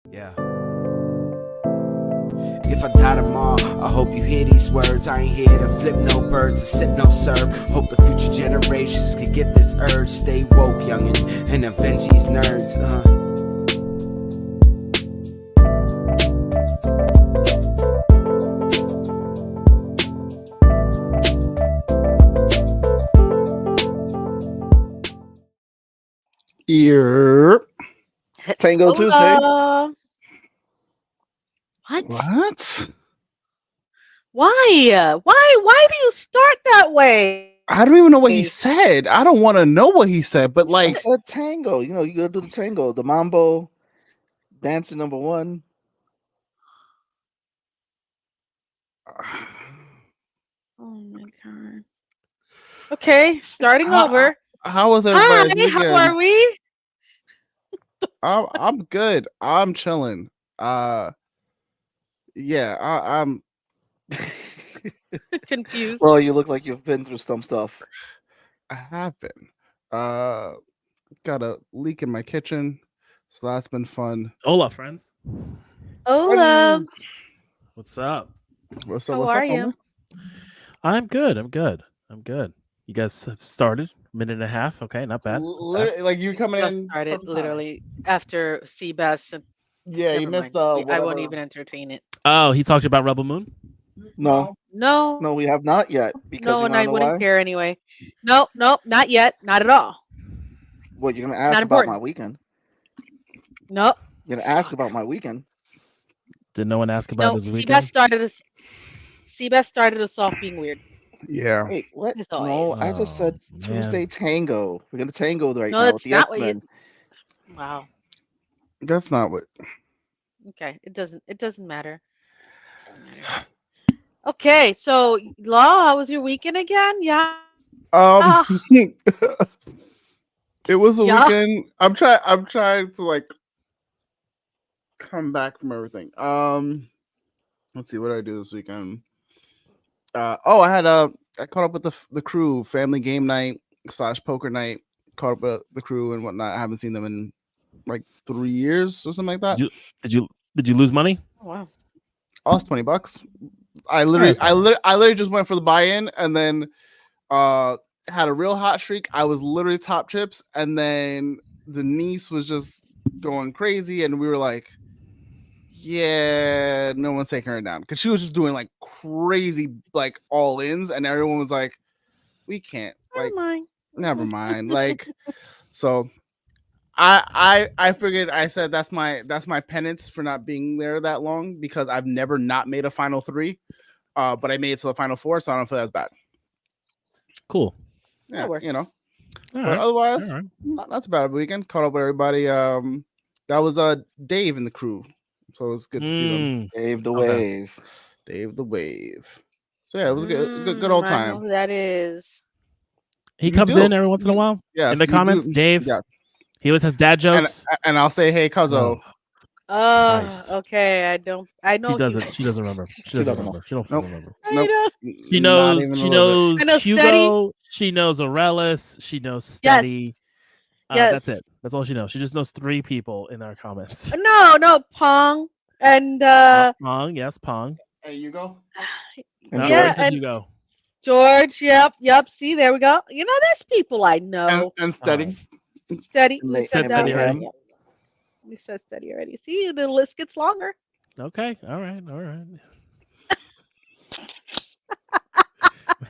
Yeah. If I die tomorrow, I hope you hear these words. I ain't here to flip no birds or sip no serve. Hope the future generations can get this urge. Stay woke, youngin', and avenge these nerds. Ear. Tango Tuesday. What? Why? Why do you start that way? I don't even know what he said. I don't want to know what he said, but like I said tango. You know, you gotta do the tango, the mambo, dancing number one. Oh my god. Okay, starting over. How was everybody's Hi, weekend? how are we? I'm good. I'm chilling. Yeah, I'm confused. Well, you look like you've been through some stuff. I have been. Got a leak in my kitchen, so that's been fun. Hola, friends. Hola. What's up? What's up? How What's are up, you? homie? I'm good. I'm good. You guys have started minute and a half. Okay, not bad. Literally, like you coming Just in. started perfect time. literally after Seabass. Yeah, you Never missed. mind. I won't even entertain it. Oh, he talked about Rebel Moon. No, No, we have not yet. Because no, you and wanna I know wouldn't why? care anyway. Nope, not yet, not at all. What you're gonna It's ask not about important. my weekend? Nope. You're gonna ask about my weekend? Did no one ask about No, his weekend? Seabass started us off being weird. Yeah. Wait, what? As No, always. I just said Oh, Tuesday tango. We're gonna tango right No, now with that's the not what you. X-Men. Wow. That's not what. Okay, it doesn't matter. Okay, so Law, how was your weekend again? Yeah. It was a Yeah. weekend. I'm trying to like come back from everything. Let's see, what did I do this weekend? I caught up with the crew, family game night / poker night. Caught up with the crew and whatnot. I haven't seen them in like 3 years or something like that. Did you lose money? Oh, wow. I lost $20. I literally just went for the buy-in and then had a real hot streak. I was literally top chips, and then the niece was just going crazy, and we were like, yeah, no one's taking her down, because she was just doing like crazy like all-ins, and everyone was like, we can't, like, never mind. Like, so I figured, I said that's my penance for not being there that long, because I've never not made a final 3, but I made it to the final 4, so I don't feel that's bad. Cool. Yeah, you know. All But right. otherwise, All right. not too bad of a weekend. Caught up with everybody. That was Dave and the crew, so it was good to see them. Dave the Wave. Dave the Wave. So yeah, it was a good old I know time. who that is. He You comes do. in every once in a while. Yes, in the you comments, do. Dave. Yeah. He always has dad jokes. And I'll say, hey, Cuzzo. Oh, Christ. okay. I know She doesn't. She doesn't remember. She doesn't remember. She don't Nope. remember. Nope. She Not knows. even a She little bit. knows I know Hugo. Steady. She knows Aurelis. She knows Yes. Steady. Yes. That's it. That's all she knows. She just knows 3 people in our comments. No, Pong and Pong, yes, Pong. Hey, you go. No, yeah, said and you go. George. Yep. See, there we go. You know, there's people I know. And Steady. Steady. And We said that Steady already. already. Yep. We said Steady already. See, the list gets longer. Okay. All right. I'm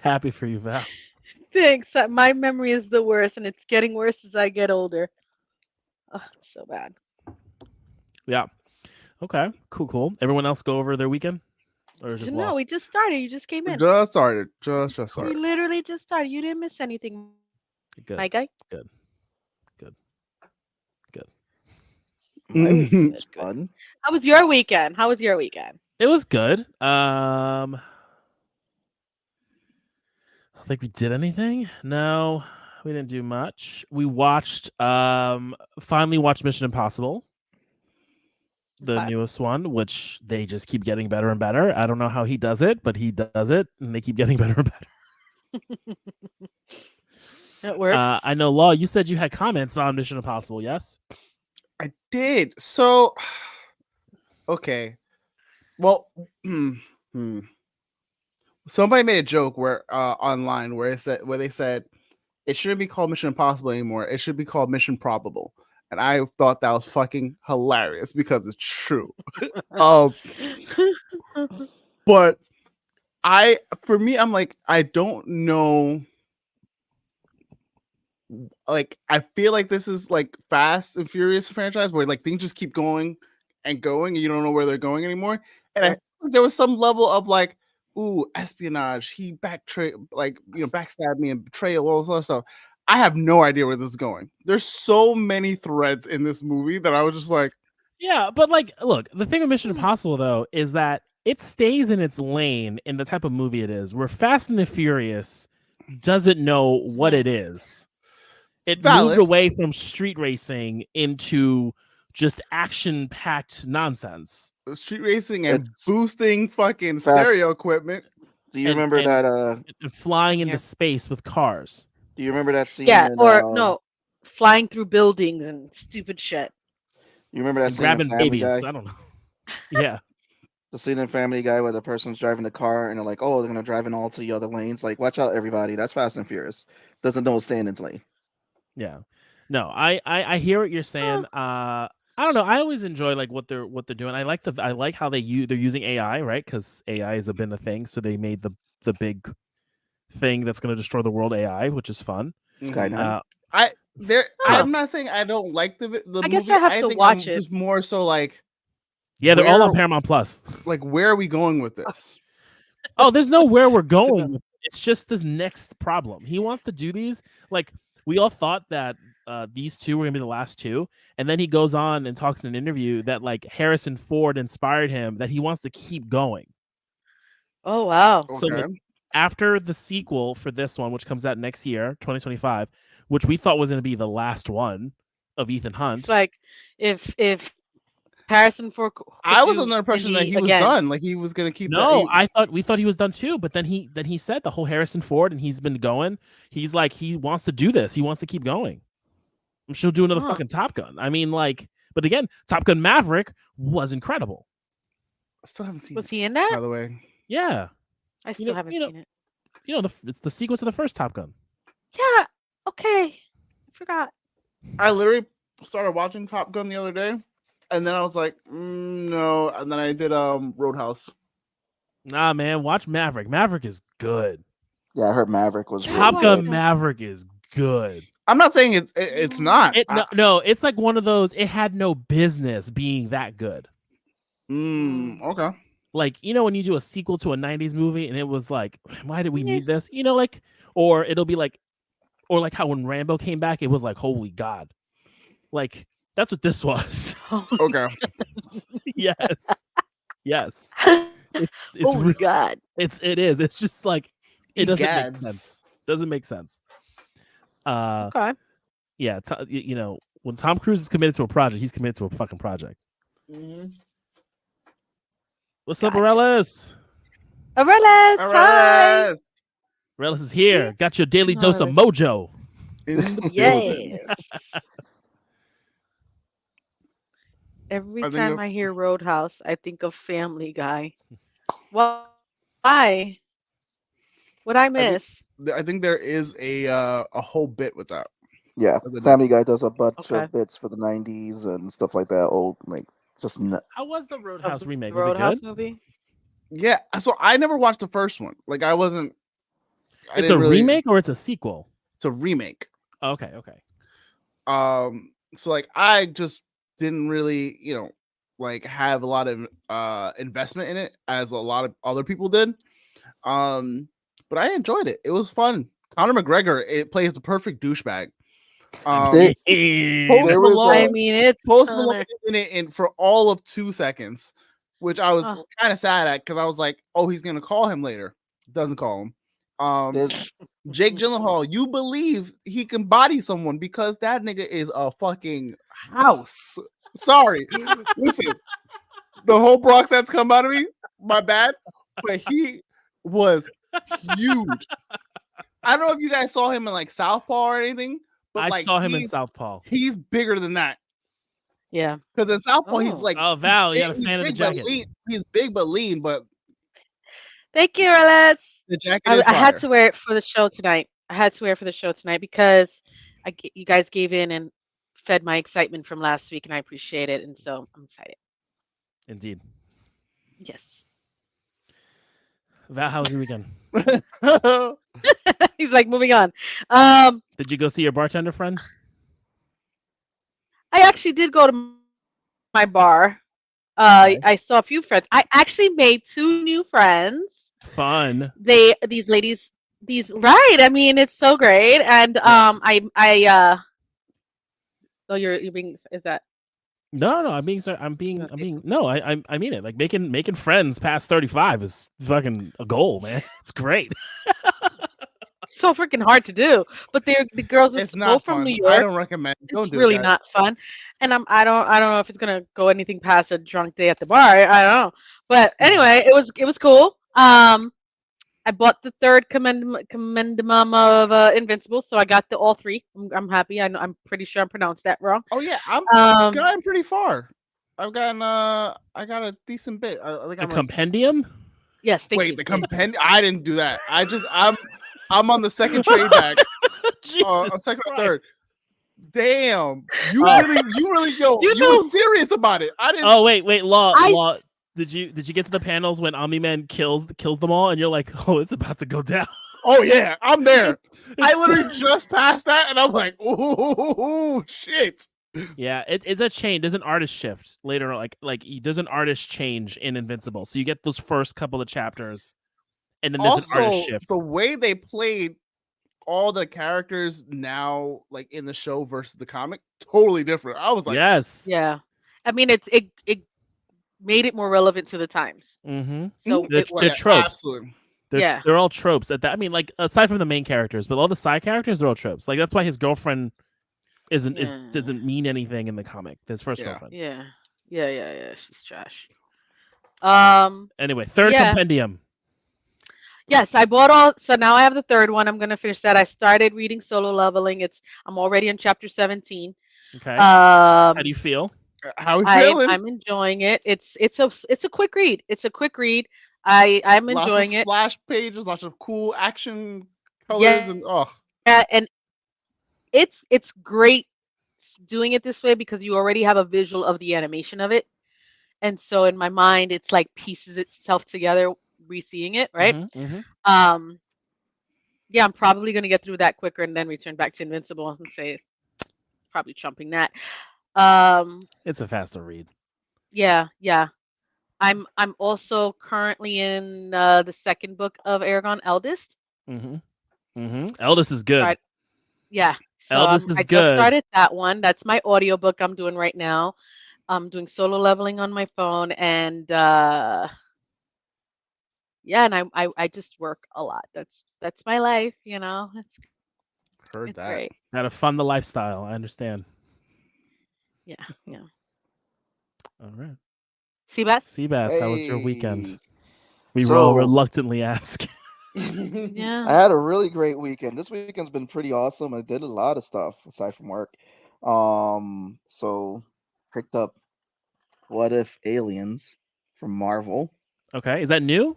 happy for you, Val. Thanks. My memory is the worst, and it's getting worse as I get older. Oh, it's so bad. Yeah. Okay. Cool. Everyone else go over their weekend? Or just No, Law? we just started. You just came in. Just started. Just We started. literally just started. You didn't miss anything, Good. my guy. Good. It's fun. How was your weekend? It was good. I don't think we did anything. No, we didn't do much. We watched finally watched Mission Impossible, the newest one, which they just keep getting better and better. I don't know how he does it, but he does it, and they keep getting better and better. It works. I know, Law, you said you had comments on Mission Impossible, yes? I did. So okay. Well, somebody made a joke where online where they said it shouldn't be called Mission Impossible anymore. It should be called Mission Probable. And I thought that was fucking hilarious because it's true. But for me, I'm like, I don't know. Like, I feel like this is like Fast and Furious franchise where like things just keep going and going and you don't know where they're going anymore. And I feel like there was some level of like, ooh, espionage. He backstabbed me and betrayal, all this other stuff. I have no idea where this is going. There's so many threads in this movie that I was just like, yeah, but like, look, the thing with Mission Impossible though is that it stays in its lane in the type of movie it is. Where Fast and the Furious doesn't know what it is. It moved away from street racing into just action-packed nonsense. Street racing and boosting fucking stereo equipment. Do you remember that? And flying into space with cars. Do you remember that scene? Yeah, no, flying through buildings and stupid shit. You remember that scene grabbing in Family babies? Guy? I don't know. Yeah. The scene in Family Guy where the person's driving the car and they're like, "Oh, they're gonna drive in all to the other lanes." Like, watch out, everybody! That's Fast and Furious. Doesn't know stay in its lane. Yeah, no, I hear what you're saying. I don't know. I always enjoy like what they're doing. I like how they're using AI, right? Because AI has been a thing, so they made the big thing that's going to destroy the world AI, which is fun. Skynet. I'm not saying I don't like the movie. I guess I have to watch it. Just more so like, yeah, they're all on Paramount Plus. Like, where are we going with this? Oh, there's no where we're going. It's just this next problem. He wants to do these. Like, we all thought that these two were gonna be the last two, and then he goes on and talks in an interview that like Harrison Ford inspired him, that he wants to keep going. Oh wow! So like, after the sequel for this one, which comes out next year, 2025, which we thought was gonna be the last one of Ethan Hunt. It's like if Harrison Ford. I was under the impression that he was done. Like he was gonna keep. No, we thought he was done too. But then he said the whole Harrison Ford, and he's been going. He's like he wants to do this. He wants to keep going. I'm sure he'll do another fucking Top Gun. I mean, like, but again, Top Gun Maverick was incredible. I still haven't seen. Was he in that? By the way, yeah. I still haven't seen it. You know, it's the sequel to the first Top Gun. Yeah. Okay. I forgot. I literally started watching Top Gun the other day. And then I was like, no. And then I did Roadhouse. Nah, man, watch Maverick. Maverick is good. Yeah, I heard Maverick was Top Gun Maverick is good. I'm not saying it's not. No, it's like one of those. It had no business being that good. Okay. Like, you know, when you do a sequel to a 90s movie and it was like, why did we need this? You know, like, or it'll be like, or like how when Rambo came back, it was like, holy God. Like, that's what this was. Okay. Yes. Yes. It's oh God. It is. It's just like it doesn't make sense. Doesn't make sense. Okay. Yeah. You know, when Tom Cruise is committed to a project, he's committed to a fucking project. Mm-hmm. What's up, Arelis? Arelis, hi. Arelis is here. Got your daily dose of mojo. Yes. Every time I hear Roadhouse, I think of Family Guy. Why? What I miss? I think there is a whole bit with that. Yeah, Family Guy does a bunch of bits for the 90s and stuff like that. Old, like, just How was the Roadhouse remake? Roadhouse was it good? movie? Yeah, so I never watched the first one. Like, I wasn't. It's a remake or it's a sequel? It's a remake. Okay. So like, I just didn't really, like have a lot of investment in it as a lot of other people did. But I enjoyed it. It was fun. Conor McGregor plays the perfect douchebag. Post Malone is in it for all of 2 seconds, which I was kind of sad at because I was like, oh, he's gonna call him later. Doesn't call him. Jake Gyllenhaal, you believe he can body someone because that nigga is a fucking house. Sorry. Listen, the whole Bronx that's come out of me, my bad, but he was huge. I don't know if you guys saw him in like Southpaw or anything, but I saw him in Southpaw. He's bigger than that. Yeah. Because in Southpaw, he's Oh. like, Oh, Val, you got a he's fan of the big but jacket. lean. He's big but lean, but Thank you, Alex. the jacket I is had fire. to wear it for the show tonight. I had to wear it for the show tonight because you guys gave in and fed my excitement from last week, and I appreciate it. And so I'm excited. Indeed. Yes. Val, how was your weekend? He's like, moving on. Did you go see your bartender friend? I actually did go to my bar. Okay. I saw a few friends. I actually made 2 new friends. Fun. These ladies, right. I mean, it's so great. And oh, you're being, is that No, I'm being no, I mean it. Like making friends past 35 is fucking a goal, man. It's great. so freaking hard to do? But the girls are It's both not from fun. New I York. don't recommend. Don't It's do really that. not fun. And I don't know if it's gonna go anything past a drunk day at the bar. I don't know. But anyway, it was cool. I bought the 3rd commendum of Invincible, so I got all 3. I'm happy. I'm pretty sure I pronounced that wrong. Oh yeah, I'm gotten pretty far. I've gotten I got a decent bit. The compendium? Yes, thank you. Wait, the compendium. I didn't do that. I'm on the second trade back. Jesus Second or Christ. third. Damn, you really you were serious about it. I didn't. Oh wait, Law. Did you get to the panels when Omni-Man kills them all, and you're like, oh, it's about to go down? Oh yeah, I'm there. I literally just passed that, and I'm like, oh shit. Yeah, it's a change. There's an artist shift later. Like there's an artist change in Invincible, so you get those first couple of chapters, and then there's an artist shift. The way they played all the characters now, like in the show versus the comic, totally different. I was like, yes, yeah. I mean, it made it more relevant to the times. Mm-hmm. So they're tropes. Absolutely. They're all tropes at that. I mean, like aside from the main characters, but all the side characters, they're all tropes. Like that's why his girlfriend doesn't mean anything in the comic. His first girlfriend. Yeah. She's trash. Anyway, 3rd compendium. Yes, I bought all. So now I have the 3rd one. I'm gonna finish that. I started reading Solo Leveling. I'm already in chapter 17. Okay. How do you feel? How are you feeling? I'm enjoying it. It's a quick read. It's a quick read. I'm enjoying it. Splash pages, lots of cool action colors, and and it's great doing it this way because you already have a visual of the animation of it, and so in my mind it's like pieces itself together, re-seeing it, right? Mm-hmm. Yeah, I'm probably gonna get through that quicker and then return back to Invincible and say it's probably trumping that. It's a faster read. Yeah. I'm also currently in the 2nd book of Aragon Eldest. Eldest is good. Yeah. So Eldest is I good. just started that one. That's my audiobook I'm doing right now. I'm doing Solo Leveling on my phone, and and I just work a lot. That's my life, It's great. Gotta fund the lifestyle. I understand. Yeah. All right. Seabass, how was your weekend? We all reluctantly ask. Yeah. I had a really great weekend. This weekend's been pretty awesome. I did a lot of stuff aside from work. So picked up What If Aliens from Marvel. Okay, is that new?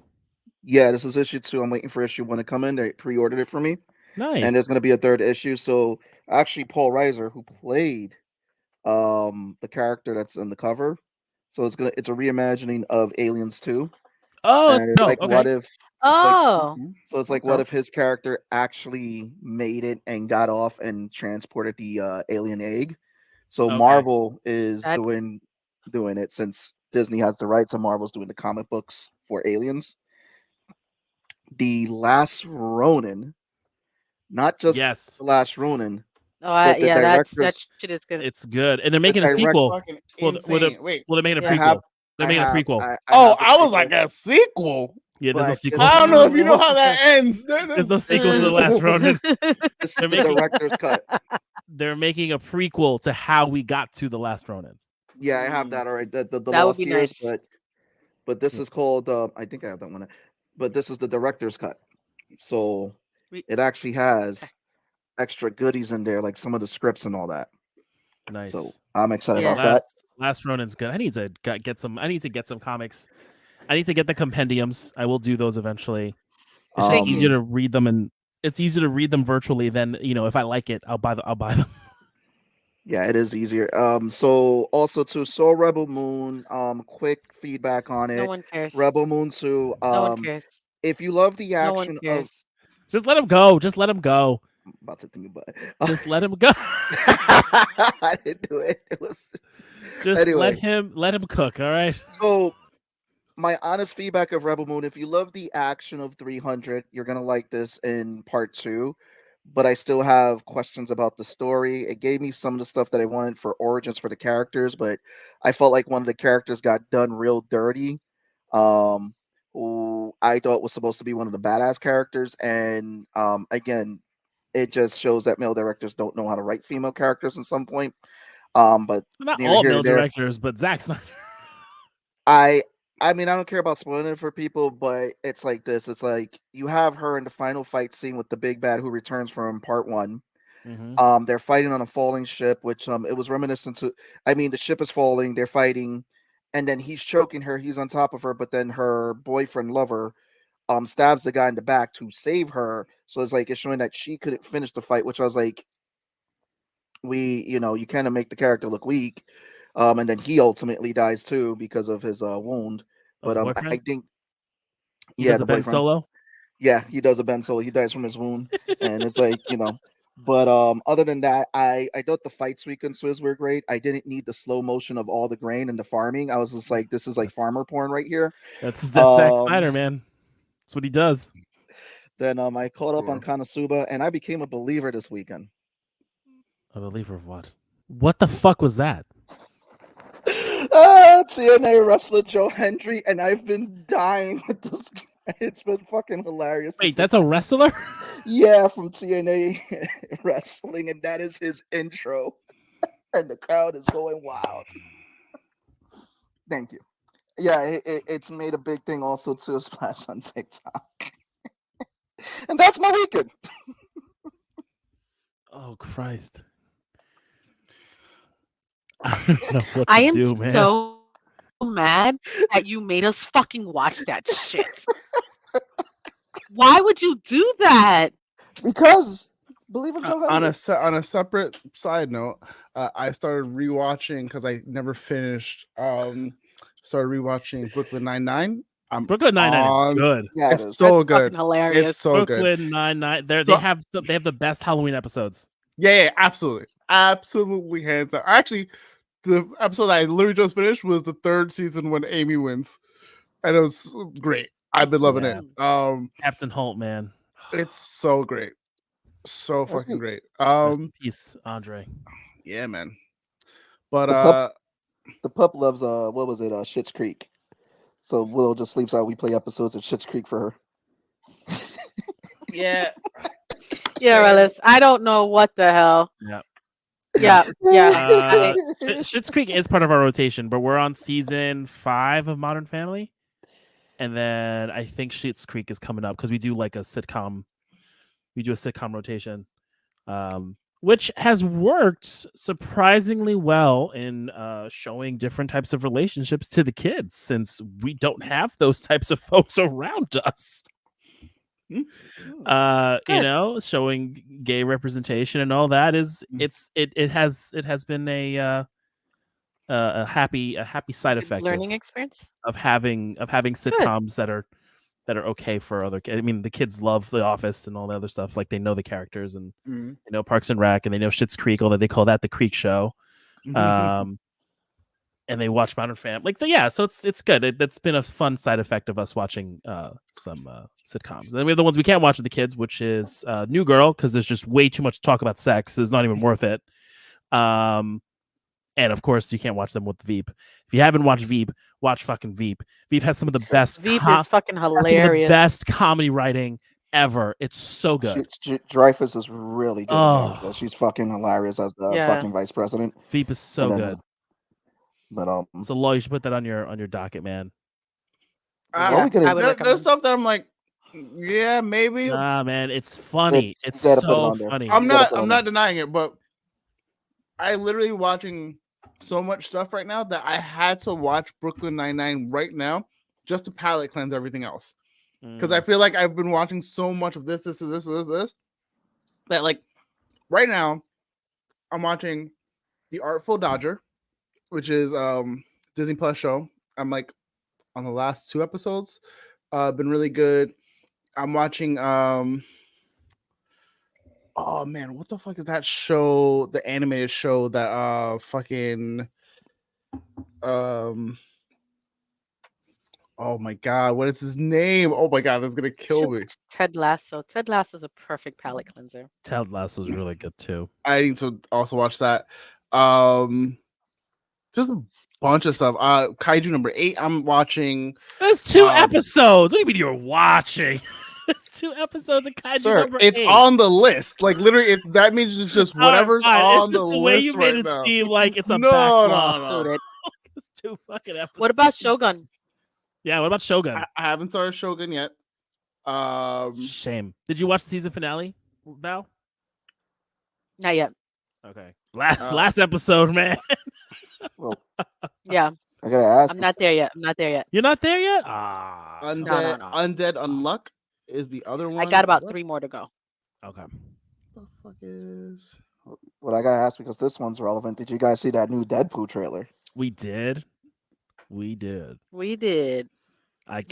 Yeah, this is issue 2. I'm waiting for issue 1 to come in. They pre-ordered it for me. Nice. And there's going to be a 3rd issue. So actually, Paul Reiser, who played the character that's in the cover, so it's a reimagining of Aliens 2. Oh, and it's dope. like Okay. what if. So it's like, Okay. what if his character actually made it and got off and transported the alien egg? So Marvel is doing it since Disney has the rights, and Marvel's doing the comic books for Aliens. The Last Ronin, not just The Last Ronin. But the that shit is good. It's good, and they're making a sequel. Well, they're making a prequel. They're making a prequel. I was like, a sequel. Yeah, there's no sequel. I don't know if you know how that ends. There's no sequel to The Last Ronin. This is the director's cut. They're making a prequel to how we got to The Last Ronin. Yeah, I have that already. The that Lost would be Years, nice. but this is called. I think I have that one. But this is the director's cut, so it actually has extra goodies in there, like some of the scripts and all that. Nice. So I'm excited about that. Last Ronin's good. I need to get some comics. I need to get the compendiums. I will do those eventually. It's just easier to read them, and it's easier to read them virtually than if I like it, I'll buy them. Yeah, it is easier. So also to Soul Rebel Moon, quick feedback on it. No one cares. Rebel Moon 2. No one cares. If you love the No one action cares. Just let him go. Just let him go. I'm about to think about it. Just let him go. I didn't do it. It was just anyway. let him cook. All right. So my honest feedback of Rebel Moon, if you love the action of 300, you're gonna like this in part 2. But I still have questions about the story. It gave me some of the stuff that I wanted for origins for the characters, but I felt like one of the characters got done real dirty. Who I thought was supposed to be one of the badass characters, and again, it just shows that male directors don't know how to write female characters at some point. But not all male directors, but Zack Snyder. I mean, I don't care about spoiling it for people, but it's like this. It's like you have her in the final fight scene with the big bad who returns from part 1. Mm-hmm. They're fighting on a falling ship, which it was reminiscent to. I mean, the ship is falling. They're fighting, and then he's choking her. He's on top of her, but then her boyfriend, lover, stabs the guy in the back to save her. So it's like it's showing that she couldn't finish the fight, which I was like, you kind of make the character look weak. And then he ultimately dies too because of his wound. But I think, the Ben Solo. Yeah, he does a Ben Solo. He dies from his wound, and it's like But other than that, I thought the fight sequences were great. I didn't need the slow motion of all the grain and the farming. I was just like, this is like farmer porn right here. That's Zack Snyder, man. That's what he does. Then I caught up on Konosuba, and I became a believer this weekend. A believer of what? What the fuck was that? TNA wrestler Joe Hendry, and I've been dying with this. It's been fucking hilarious. Wait, that's a wrestler? Yeah, from TNA wrestling, and that is his intro. And the crowd is going wild. Thank you. Yeah, it's made a big thing also to a splash on TikTok. And that's my weekend. Oh, Christ. I don't know what to I am do, man. so mad that you made us fucking watch that shit. Why would you do that? Because, believe it or not, on a separate side note, I started rewatching because I never finished. Started rewatching Brooklyn Nine-Nine. Brooklyn Nine-Nine is good. Yeah, it's so good. Hilarious. It's so good. Brooklyn Nine-Nine. They have the best Halloween episodes. Yeah, absolutely, hands down. Actually, the episode I literally just finished was the 3rd season when Amy wins, and it was great. I've been loving it. Captain Holt, man, it's so great, so fucking great. Peace, Andre. Yeah, man. But the pup loves what was it? Schitt's Creek. So Willow just sleeps out. We play episodes of Schitt's Creek for her. Yeah. Yeah, Relis. I don't know what the hell. Yeah. Schitt's Creek is part of our rotation, but we're on season 5 of Modern Family, and then I think Schitt's Creek is coming up because we do like a sitcom. We do a sitcom rotation, which has worked surprisingly well in showing different types of relationships to the kids, since we don't have those types of folks around us. Showing gay representation and all that is it has been a happy side effect learning experience of having sitcoms that are okay for other kids. I mean, the kids love The Office and all the other stuff. Like, they know the characters, and they know Parks and Rec, and they know Schitt's Creek, although they call that the Creek Show. And they watch Modern Family. So it's good. That's been a fun side effect of us watching some sitcoms. And then we have the ones we can't watch with the kids, which is New Girl, because there's just way too much talk about sex. It's not even worth it. And of course, you can't watch them with Veep. If you haven't watched Veep, watch fucking Veep. Veep has some of the best. Veep is fucking hilarious. Some of the best comedy writing ever. It's so good. Dreyfus is really good. Oh. She's fucking hilarious as the fucking vice president. Veep is so good. But so Law, you should put that on your docket, man. There's stuff that I'm like, yeah, maybe. Nah, man, it's funny. It's so funny. I'm not denying it, but I literally watching so much stuff right now that I had to watch Brooklyn Nine-Nine right now just to palate cleanse everything else. Because I feel like I've been watching so much of this that like right now I'm watching The Artful Dodger, which is Disney Plus show. I'm like on the last 2 episodes. Been really good. I'm watching oh man, what the fuck is that show? The animated show that fucking oh my god, what is his name? Oh my god, that's gonna kill me. Ted Lasso. Ted Lasso is a perfect palate cleanser. Ted Lasso is really good too. I need to also watch that. Just a bunch of stuff. Kaiju number 8. I'm watching. That's 2 episodes. What do you mean you're watching? It's 2 episodes of Kaiju number 8. It's on the list. Like literally, that means it's just whatever's on the list. Way you right made it now. seem like it's a backlog. No. It's 2 fucking episodes. What about Shogun? Yeah, what about Shogun? I haven't started Shogun yet. Shame. Did you watch the season finale, Val? Not yet. Okay. Last episode, man. Well, yeah. I gotta ask. I'm not there yet. You're not there yet? Undead, No. Undead Unluck is the other one. I got about 3 more to go. Okay. What the fuck is? What I gotta ask because this one's relevant. Did you guys see that new Deadpool trailer? We did. I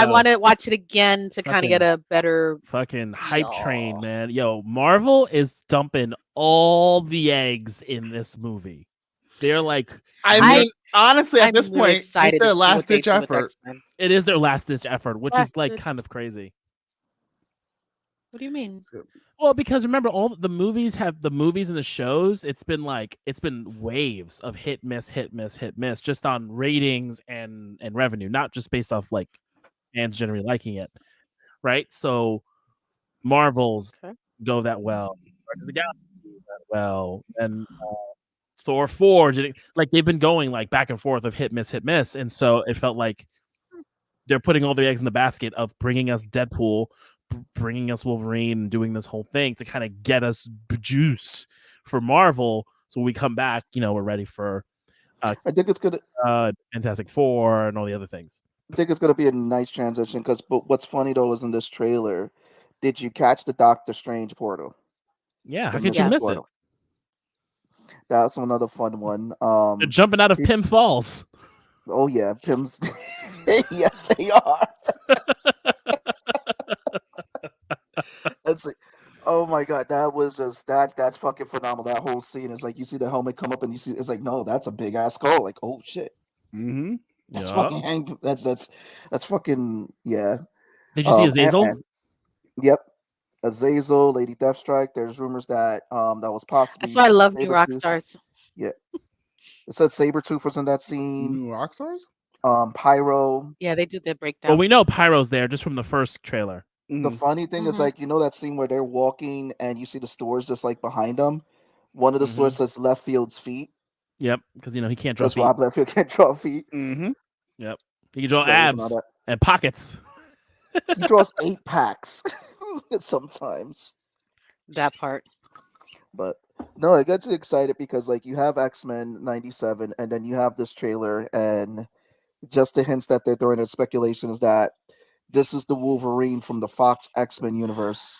want to watch it again to kind of get a better fucking hype train, man. Yo, Marvel is dumping all the eggs in this movie. They're like, I mean, honestly, at this really point, it's their last ditch effort. It is their last ditch effort, which is like kind of crazy. What do you mean? Well, because remember, all the movies and the shows. It's been waves of hit miss, just on ratings and revenue, not just based off like fans generally liking it, right? So Marvel's go that well, Guardians of the Galaxy that well, and Thor 4 like they've been going like back and forth of hit miss, and so it felt like they're putting all their eggs in the basket of bringing us Deadpool, bringing us Wolverine, and doing this whole thing to kind of get us juiced for Marvel. So when we come back, we're ready for. I think it's gonna Fantastic Four and all the other things. I think it's gonna be a nice transition but what's funny though is in this trailer, did you catch the Doctor Strange portal? Yeah, how could you miss it? That's another fun one. They're jumping out of Pym Falls. Oh yeah, Pym's. Yes, they are. It's like, oh my god, that was just that's fucking phenomenal. That whole scene is like you see the helmet come up and you see it's like no, that's a big ass skull. Like oh shit, that's fucking that's fucking yeah. Did you see Azazel? Ant-Man. Yep, Azazel, Lady Deathstrike. There's rumors that that was possibly. That's why I love New Rockstars. Yeah, it says Sabretooth was in that scene. New Rockstars. Pyro. Yeah, they do the breakdown. Well, we know Pyro's there just from the first trailer. The funny thing is, like, that scene where they're walking and you see the stores just like behind them. One of the stores says Left Field's feet. Yep, because he can't draw feet. Rob Liefeld can't draw feet. Yep, he can draw abs and pockets. He draws 8 packs sometimes. That part. But no, it gets you excited because like you have X-Men 97 and then you have this trailer and just the hints that they're throwing in speculation is that this is the Wolverine from the Fox X-Men universe.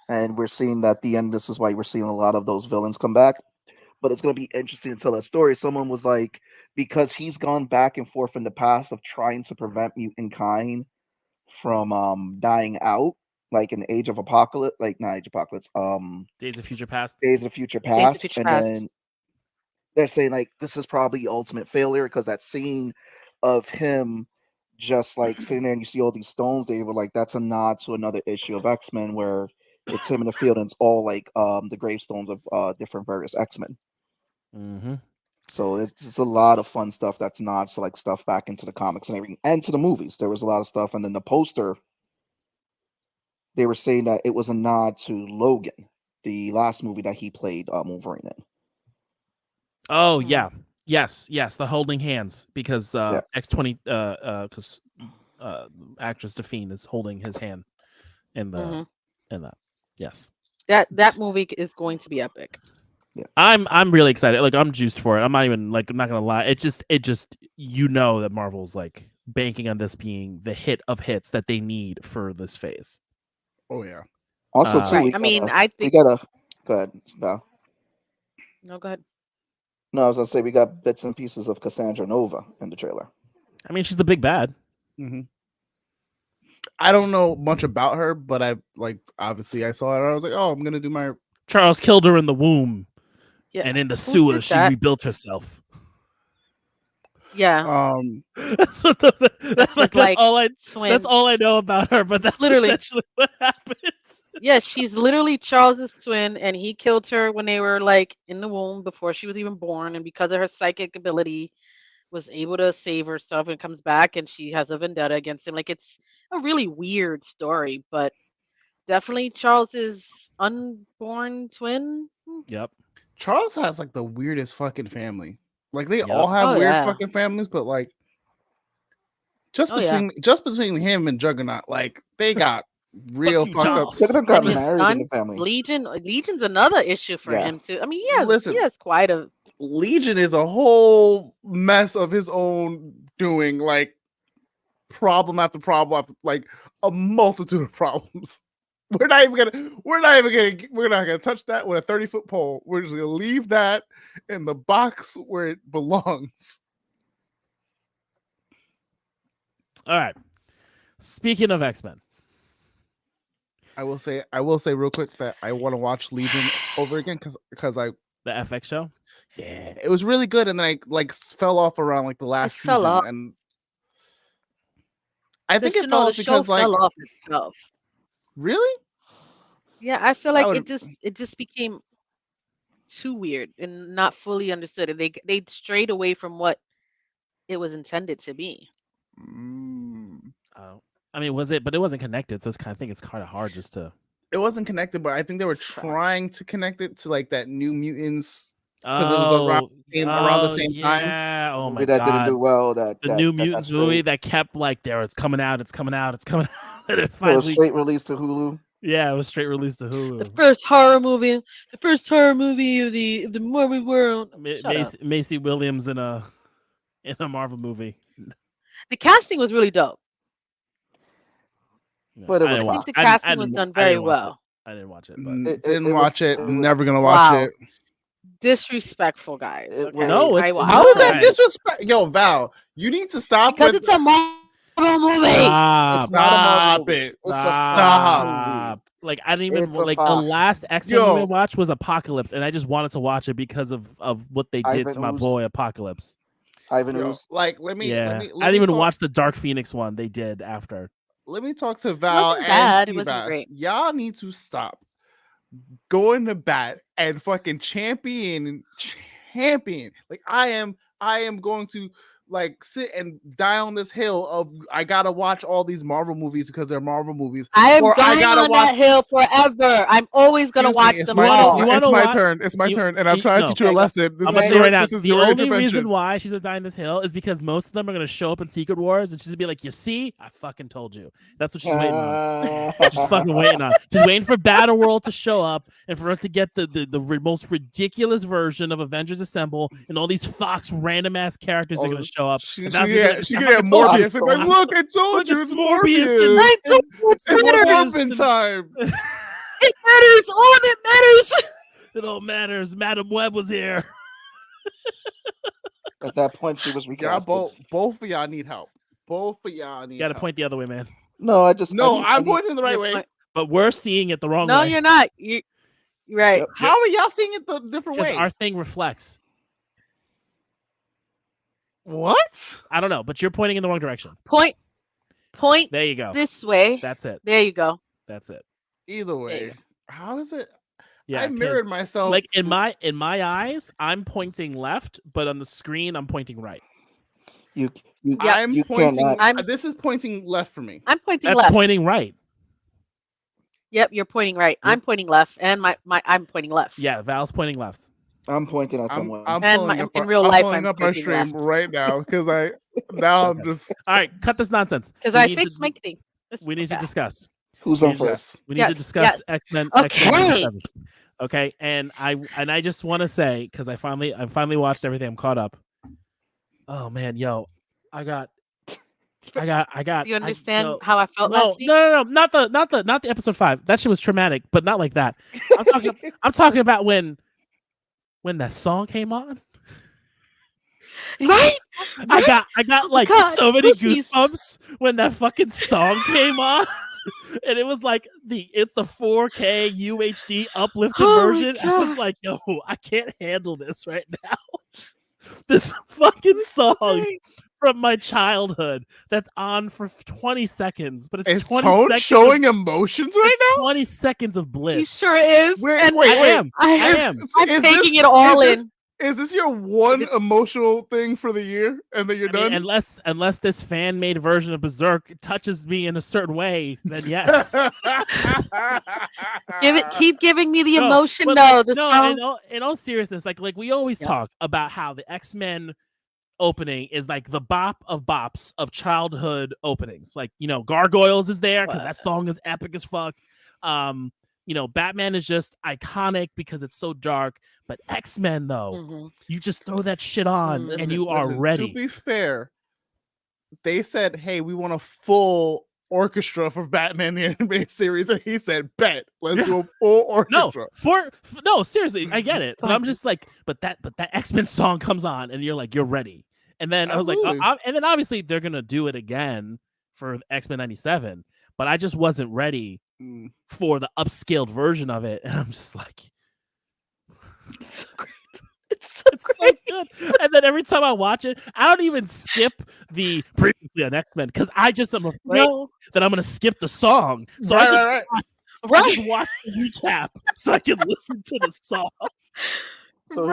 And we're seeing that at the end, this is why we're seeing a lot of those villains come back. But it's going to be interesting to tell that story. Someone was like, because he's gone back and forth in the past of trying to prevent mutant kind from dying out, like in Age of Apocalypse, like not Age of Apocalypse, Days of Future Past. Days of Future Past. Then they're saying like this is probably ultimate failure because that scene of him just like sitting there and you see all these stones, they were like, that's a nod to another issue of X-Men where it's him in the field and it's all like the gravestones of different various X-Men. So it's just a lot of fun stuff that's nods to like stuff back into the comics and everything and to the movies. There was a lot of stuff. And then the poster, they were saying that it was a nod to Logan, the last movie that he played Wolverine in. Oh yeah. Yes, the holding hands because X20 because actress Delphine is holding his hand in the in that. Yes. That movie is going to be epic. I'm really excited. Like I'm juiced for it. I'm not even like I'm not gonna lie. It just that Marvel's like banking on this being the hit of hits that they need for this phase. Oh yeah. Also, too, Right. I mean, I think. we gotta go ahead, Val. No, go ahead. No, I was gonna say we got bits and pieces of Cassandra Nova in the trailer. I mean, she's the big bad. Mm-hmm. I don't know much about her, but I obviously I saw her. I was like, oh, I'm gonna do my. Charles killed her in the womb, and in the Who sewer did she that? rebuilt herself. Yeah. That's what that's like all I twin. that's all I know about her. But that's Literally. essentially what happens. Yeah, she's literally Charles's twin, and he killed her when they were like in the womb before she was even born, and because of her psychic ability, was able to save herself and comes back, and she has a vendetta against him. Like it's a really weird story, but definitely Charles's unborn twin. Yep. Charles has like the weirdest fucking family. Like they Yep. all have Oh, weird yeah. fucking families, but like just Oh, yeah. between him and Juggernaut, like they got real Fucking fucked up. Charles. They could have got And his married in son, the family. Legion's another issue for Yeah. him too. I mean, Listen. he has quite a Legion is a whole mess of his own doing, like problem after problem after like a multitude of problems. We're not gonna touch that with a 30-foot pole. We're just gonna leave that in the box where it belongs. All right. Speaking of X-Men, I will say real quick that I want to watch Legion over again because I the FX show. yeah, it was really good, and then I like fell off around like the last fell season, off. and I think it no, fell the off show because like fell off itself. really. Yeah, I feel I like would- it just became too weird and not fully understood, and they strayed away from what it was intended to be. I mean, was it? But it wasn't connected, so I think it's kind of hard just to. It wasn't connected, but I think they were trying to connect it to like that New Mutants because it was around the same time. Yeah. Oh my Movie that god. didn't do well. The That New that got Mutants movie straight- that kept like it's coming out, and it It was finally, straight released to Hulu. yeah, it was straight released to Hulu. The first horror movie of the Marvel world. Shut up. Macy Williams in a Marvel movie. The casting was really dope. No, But it I was didn't fine. watch- I think the I casting was didn't- done I very didn't watch well. it. I didn't watch it, but Didn't It watch was- it. it was- Never gonna watch Wow. it. Disrespectful, guys. It Okay? was- No, I it's- watched How is that Alright. disrespect? Yo, Val, you need to stop because with it's a Marvel movie. Stop. It's not a Marvel Stop movie. it. It's a Stop. Fox movie. Like I didn't even It's a like the Fox. last X-Men Yo. movie I watched was Apocalypse, and I just wanted to watch it because of what they did Ivan to my Ooze. boy Apocalypse. Ivan Yo, Ooze. like let me Yeah, let me I didn't me even talk, watch the Dark Phoenix one they did after. Let me talk to Val wasn't and bad. It Steve wasn't Ass. great. Y'all need to stop going to bat and fucking champion. Like I am going to like sit and die on this hill of I gotta watch all these Marvel movies because they're Marvel movies. I am Or I dying gotta on watch- that hill forever. I'm always gonna Excuse me, watch it's them my wanna- all. you turn. wanna It's my watch- turn. It's my you- turn, and I'm you- trying no. to teach you a lesson. This I'm is gonna say right now, this is the your only intervention. reason why she's gonna die in this hill is because most of them are gonna show up in Secret Wars, and she's gonna be like, "You see, I fucking told you." That's what she's waiting on. She's fucking waiting on. She's waiting for Battle World to show up and for us to get the most ridiculous version of Avengers Assemble, and all these Fox random ass characters are Oh, gonna show up. She And could that's gonna be like, have "I fucking told you." Morbius. Like, look, I told you, it's Morbius Morbius. I told you it It's matters. Morphin time. It matters. All of it matters. It all matters. Madam Web was here. At that point, she was Y'all recast. both of y'all need help. Both of y'all need You gotta help. point the other way, man. No, I just No, I I'm need- pointing the right You're way. point- But we're seeing it the wrong No, way. you're not. You're right. Yep. How are y'all seeing it the different Because way? our thing reflects. What? I don't know, but you're pointing in the wrong direction. Point There you go. this way. That's it. There you go. That's it. Either you way, go. how is it? Yeah, I 'cause, mirrored myself. like in my eyes, I'm pointing left, but on the screen, I'm pointing right. you Yeah. I'm you pointing. cannot- This is pointing left for me. I'm pointing That's left. pointing right. Yep, you're pointing right. I'm pointing left, and I'm pointing left. Yeah, Val's pointing left. I'm pointing at I'm someone. pulling And up in our- real I'm life, pulling I'm up our pointing stream left. right now because I'm just All right, cut this nonsense. Because We I need fixed to- my thing. We need to discuss. Who's We on need to, first? we need to Yes, discuss yes. X-Men. Okay. X-Men 7. Okay, and I just want to say, because I finally watched everything. I'm caught up. Oh man, yo, I got. Do you understand no, how I felt no, last week? no, not the episode 5. That shit was traumatic, but not like that. I'm talking about when that song came on. Right? I Right? got Oh my like God. so many Goosies. goosebumps when that fucking song came on. And it was like it's the 4K UHD uplifted Oh my version. I was God. like, yo, I can't handle this right now. This fucking song from my childhood that's on for 20 seconds, but it's Is 20 Tone seconds showing emotions right it's now? 20 seconds of bliss. He sure is. Wait, And wait, wait. I I'm am. taking it all in. Is this your one emotional thing for the year, and then you're I mean, done? unless this fan made version of Berserk touches me in a certain way, then yes. Keep giving me the No, emotion but, though. like, The no, song. in all seriousness, like we always talk about how the X-Men opening is like the bop of bops of childhood openings. Like, Gargoyles is there because that song is epic as fuck. Batman is just iconic because it's so dark. But X-Men, though, you just throw that shit on and you are ready. To be fair, they said, "Hey, we want a full orchestra for Batman the Animated Series," and he said, "Bet, let's do a full orchestra." No, seriously, I get it, but I'm just like, but that X-Men song comes on, and you're like, you're ready. And then I was like, and then obviously they're gonna do it again for X-Men '97, but I just wasn't ready for the upscaled version of it, and I'm just like, it's so great. It's so good. And then every time I watch it, I don't even skip the previously on X-Men because I just am afraid that I'm gonna skip the song. So I just watch the recap so I can listen to the song. So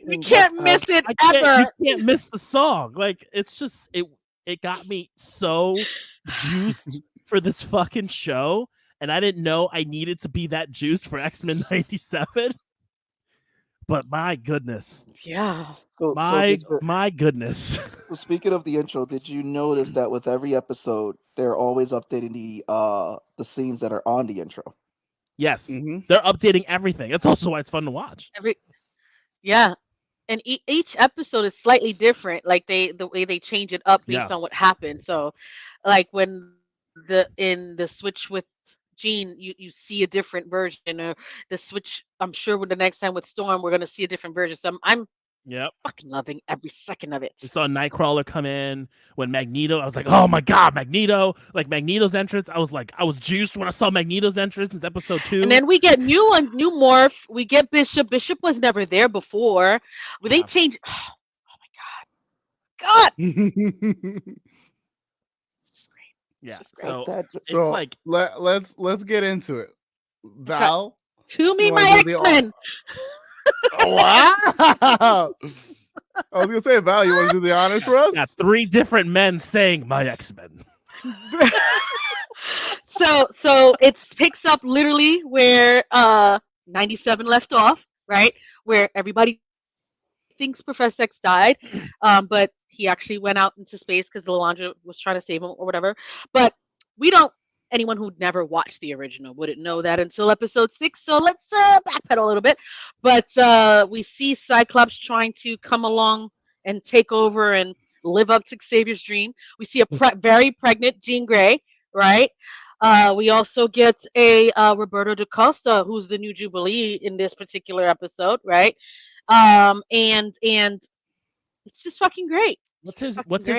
You can't miss it ever. You can't miss the song. Like, it's just it got me so juiced for this fucking show, and I didn't know I needed to be that juiced for X-Men '97. But my goodness. Yeah. My goodness. So speaking of the intro, did you notice that with every episode, they're always updating the scenes that are on the intro? Yes. They're updating everything. That's also why it's fun to watch. Yeah. And each episode is slightly different. Like the way they change it up based on what happened. So like when in the switch with Jean, you see a different version, or the switch. I'm sure with the next time with Storm, we're gonna see a different version. So I'm fucking loving every second of it. We saw Nightcrawler come in when Magneto. I was like, oh my god, Magneto! Like Magneto's entrance. I was juiced when I saw Magneto's entrance in episode 2. And then we get new morph. We get Bishop. Bishop was never there before. They changed. Oh my god. Yeah. So it's like let's get into it. Val, to me, my X-Men. Wow. I was gonna say, Val, you want to do the honors for us? Yeah, 3 different men saying my X-Men. So it picks up literally where 97 left off, right? Where everybody thinks Professor X died, but he actually went out into space because Lilandra was trying to save him or whatever. But anyone who'd never watched the original wouldn't know that until episode 6. So let's backpedal a little bit. But we see Cyclops trying to come along and take over and live up to Xavier's dream. We see a very pregnant Jean Grey, right? We also get a Roberto da Costa, who's the new Jubilee in this particular episode, right? And it's just fucking great. What's his?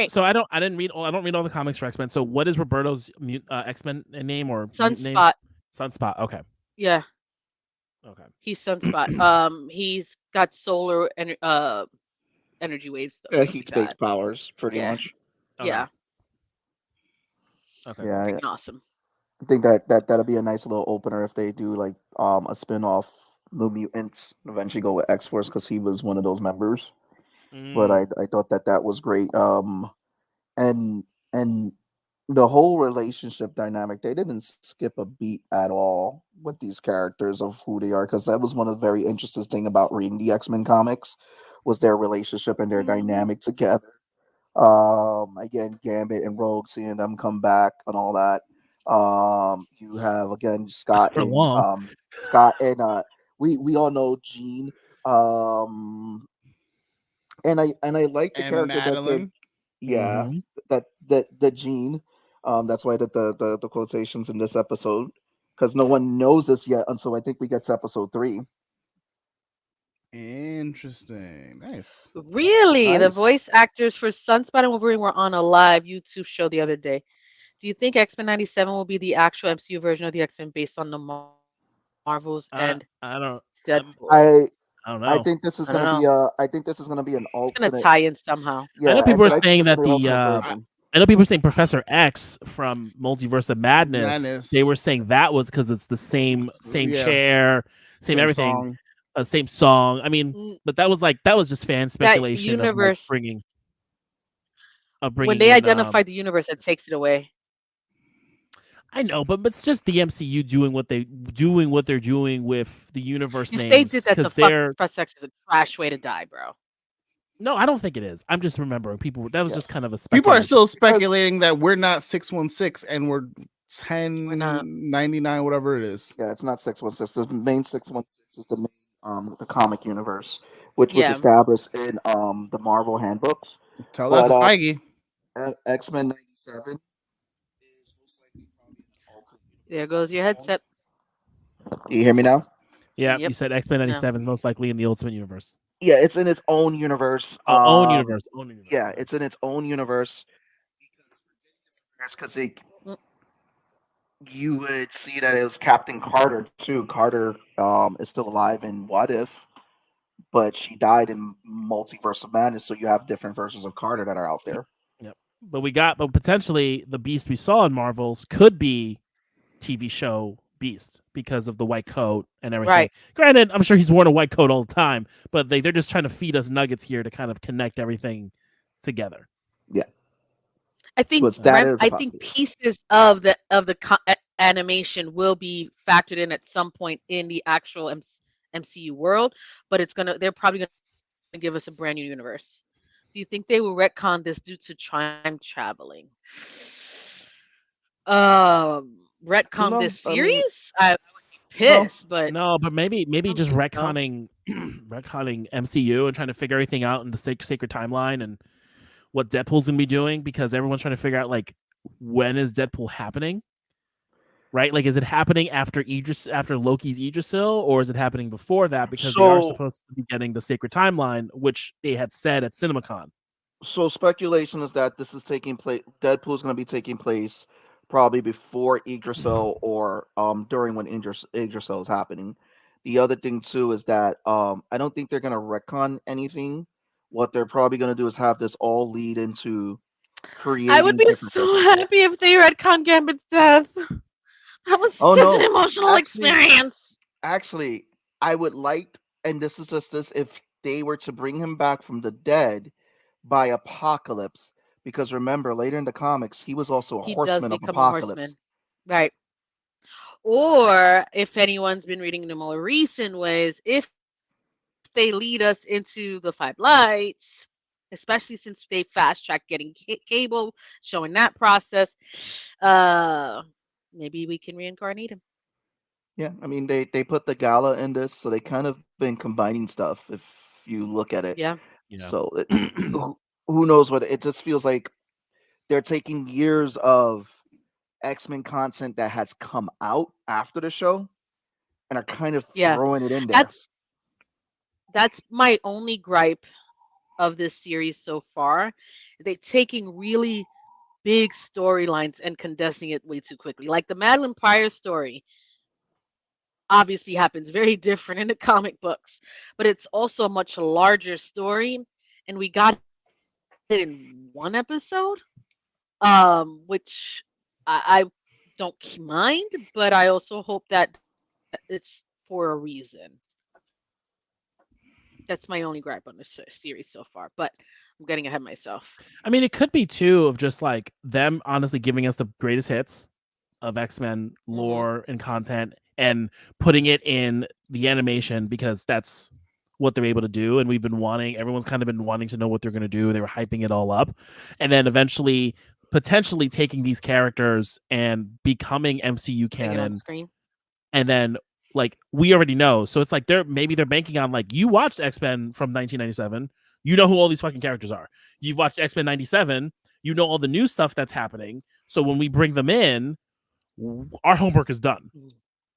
So I don't read all the comics for X-Men. So what is Roberto's X-Men name or Sunspot? Sunspot. Okay. Yeah. Okay. He's Sunspot. He's got solar energy waves. Heat space powers, pretty much. Okay. Yeah. Okay. Yeah. Freaking awesome. I think that'll be a nice little opener if they do like a spin-off New Mutants, eventually go with X-Force because he was one of those members. But I thought that was great. And the whole relationship dynamic, they didn't skip a beat at all with these characters of who they are, because that was one of the very interesting thing about reading the X-Men comics was their relationship and their dynamic together. Again, Gambit and Rogue, seeing them come back and all that. You have again Scott and we all know Jean. And I like the And character Madeline. that the Jean. That's why I did the quotations in this episode, because no one knows this yet until I think we get to episode 3. Interesting. Nice. Really? The voice actors for Sunspot and Wolverine were on a live YouTube show the other day. Do you think X-Men 97 will be the actual MCU version of the X-Men based on the Marvels and I don't Deadpool? I don't know. I think this is gonna be an alternate. It's gonna tie in somehow. Yeah, I know people are think saying it's that gonna be an alternate version. I know people are saying Professor X from Multiverse of Madness. They were saying that was because it's the same chair, same everything, same song. I mean, but that was just fan speculation that universe, of bringing when they identified the universe, it takes it away. I know, but it's just the MCU doing what they're doing with the universe if names. They did that to fuck Professor X is a trash way to die, bro. No, I don't think it is. I'm just remembering people. That was just kind of a people are still speculating that we're not 616 and we're 1099, whatever it is. Yeah, it's not 616. The main 616 is the main the comic universe, which was established in the Marvel handbooks. Tell that to Feige. X-Men 97 is most likely probably an alternate. There goes your headset. Do you hear me now? Yeah, you said X-Men 97 is most likely in the Ultimate Universe. Yeah, it's in its own universe. Own universe. Yeah, it's in its own universe because you would see that it was Captain Carter too. Carter is still alive in What If, but she died in Multiverse of Madness. So you have different versions of Carter that are out there. Yep. But potentially the Beast we saw in Marvels could be TV show Beast because of the white coat and everything. Right. Granted, I'm sure he's worn a white coat all the time, but they're just trying to feed us nuggets here to kind of connect everything together. Yeah. I think pieces of the animation will be factored in at some point in the actual MCU world, but they're probably gonna give us a brand new universe. Do you think they will retcon this due to time traveling? Retcon this series? I would be pissed, but maybe just retconning MCU and trying to figure everything out in the sacred timeline and what Deadpool's gonna be doing, because everyone's trying to figure out like when is Deadpool happening, right? Like, is it happening after Loki's Yggdrasil, or is it happening before that? Because they are supposed to be getting the sacred timeline, which they had said at CinemaCon. So speculation is that this is taking place. Deadpool's going to be taking place probably before Yggdrasil or during when Yggdrasil is happening. The other thing too is that I don't think they're going to retcon anything. What they're probably going to do is have this all lead into creating. I would be so happy if they retcon Gambit's death. That was such an emotional experience. Actually, I would like, and this is just this, if they were to bring him back from the dead by Apocalypse, because remember, later in the comics, he was also a horseman of Apocalypse. Right. Or if anyone's been reading the more recent ways, if they lead us into the Five Lights, especially since they fast-tracked getting Cable, showing that process, maybe we can reincarnate him. Yeah, I mean, they put the gala in this, so they kind of been combining stuff if you look at it. Yeah. So who knows what it just feels like. They're taking years of X-Men content that has come out after the show and are kind of throwing it in there. That's my only gripe of this series so far. They're taking really big storylines and condensing it way too quickly. Like the Madeline Pryor story obviously happens very different in the comic books, but it's also a much larger story, and we got it in one episode, which I don't mind, but I also hope that it's for a reason. That's my only gripe on this series so far, but I'm getting ahead of myself. I mean, it could be too of just like them honestly giving us the greatest hits of X-Men lore and content and putting it in the animation, because that's what they're able to do. And everyone's kind of been wanting to know what they're going to do. They were hyping it all up. And then eventually, potentially taking these characters and becoming MCU canon. And then like we already know. So it's like they're banking on like you watched X-Men from 1997, you know who all these fucking characters are. You've watched X-Men 97, you know all the new stuff that's happening. So when we bring them in, our homework is done.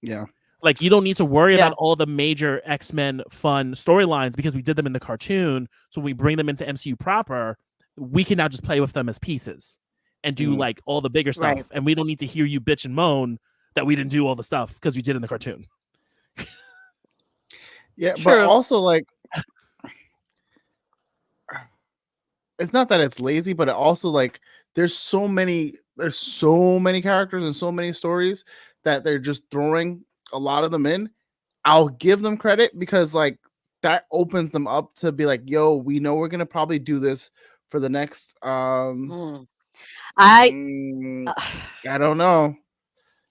Yeah. Like you don't need to worry about all the major X-Men fun storylines because we did them in the cartoon. So when we bring them into MCU proper, we can now just play with them as pieces and do like all the bigger stuff. Right. And we don't need to hear you bitch and moan that we didn't do all the stuff because we did in the cartoon. Yeah, but also like it's not that it's lazy, but it also like there's so many characters and so many stories that they're just throwing a lot of them in. I'll give them credit because like that opens them up to be like, yo, we know we're gonna probably do this for the next I don't know.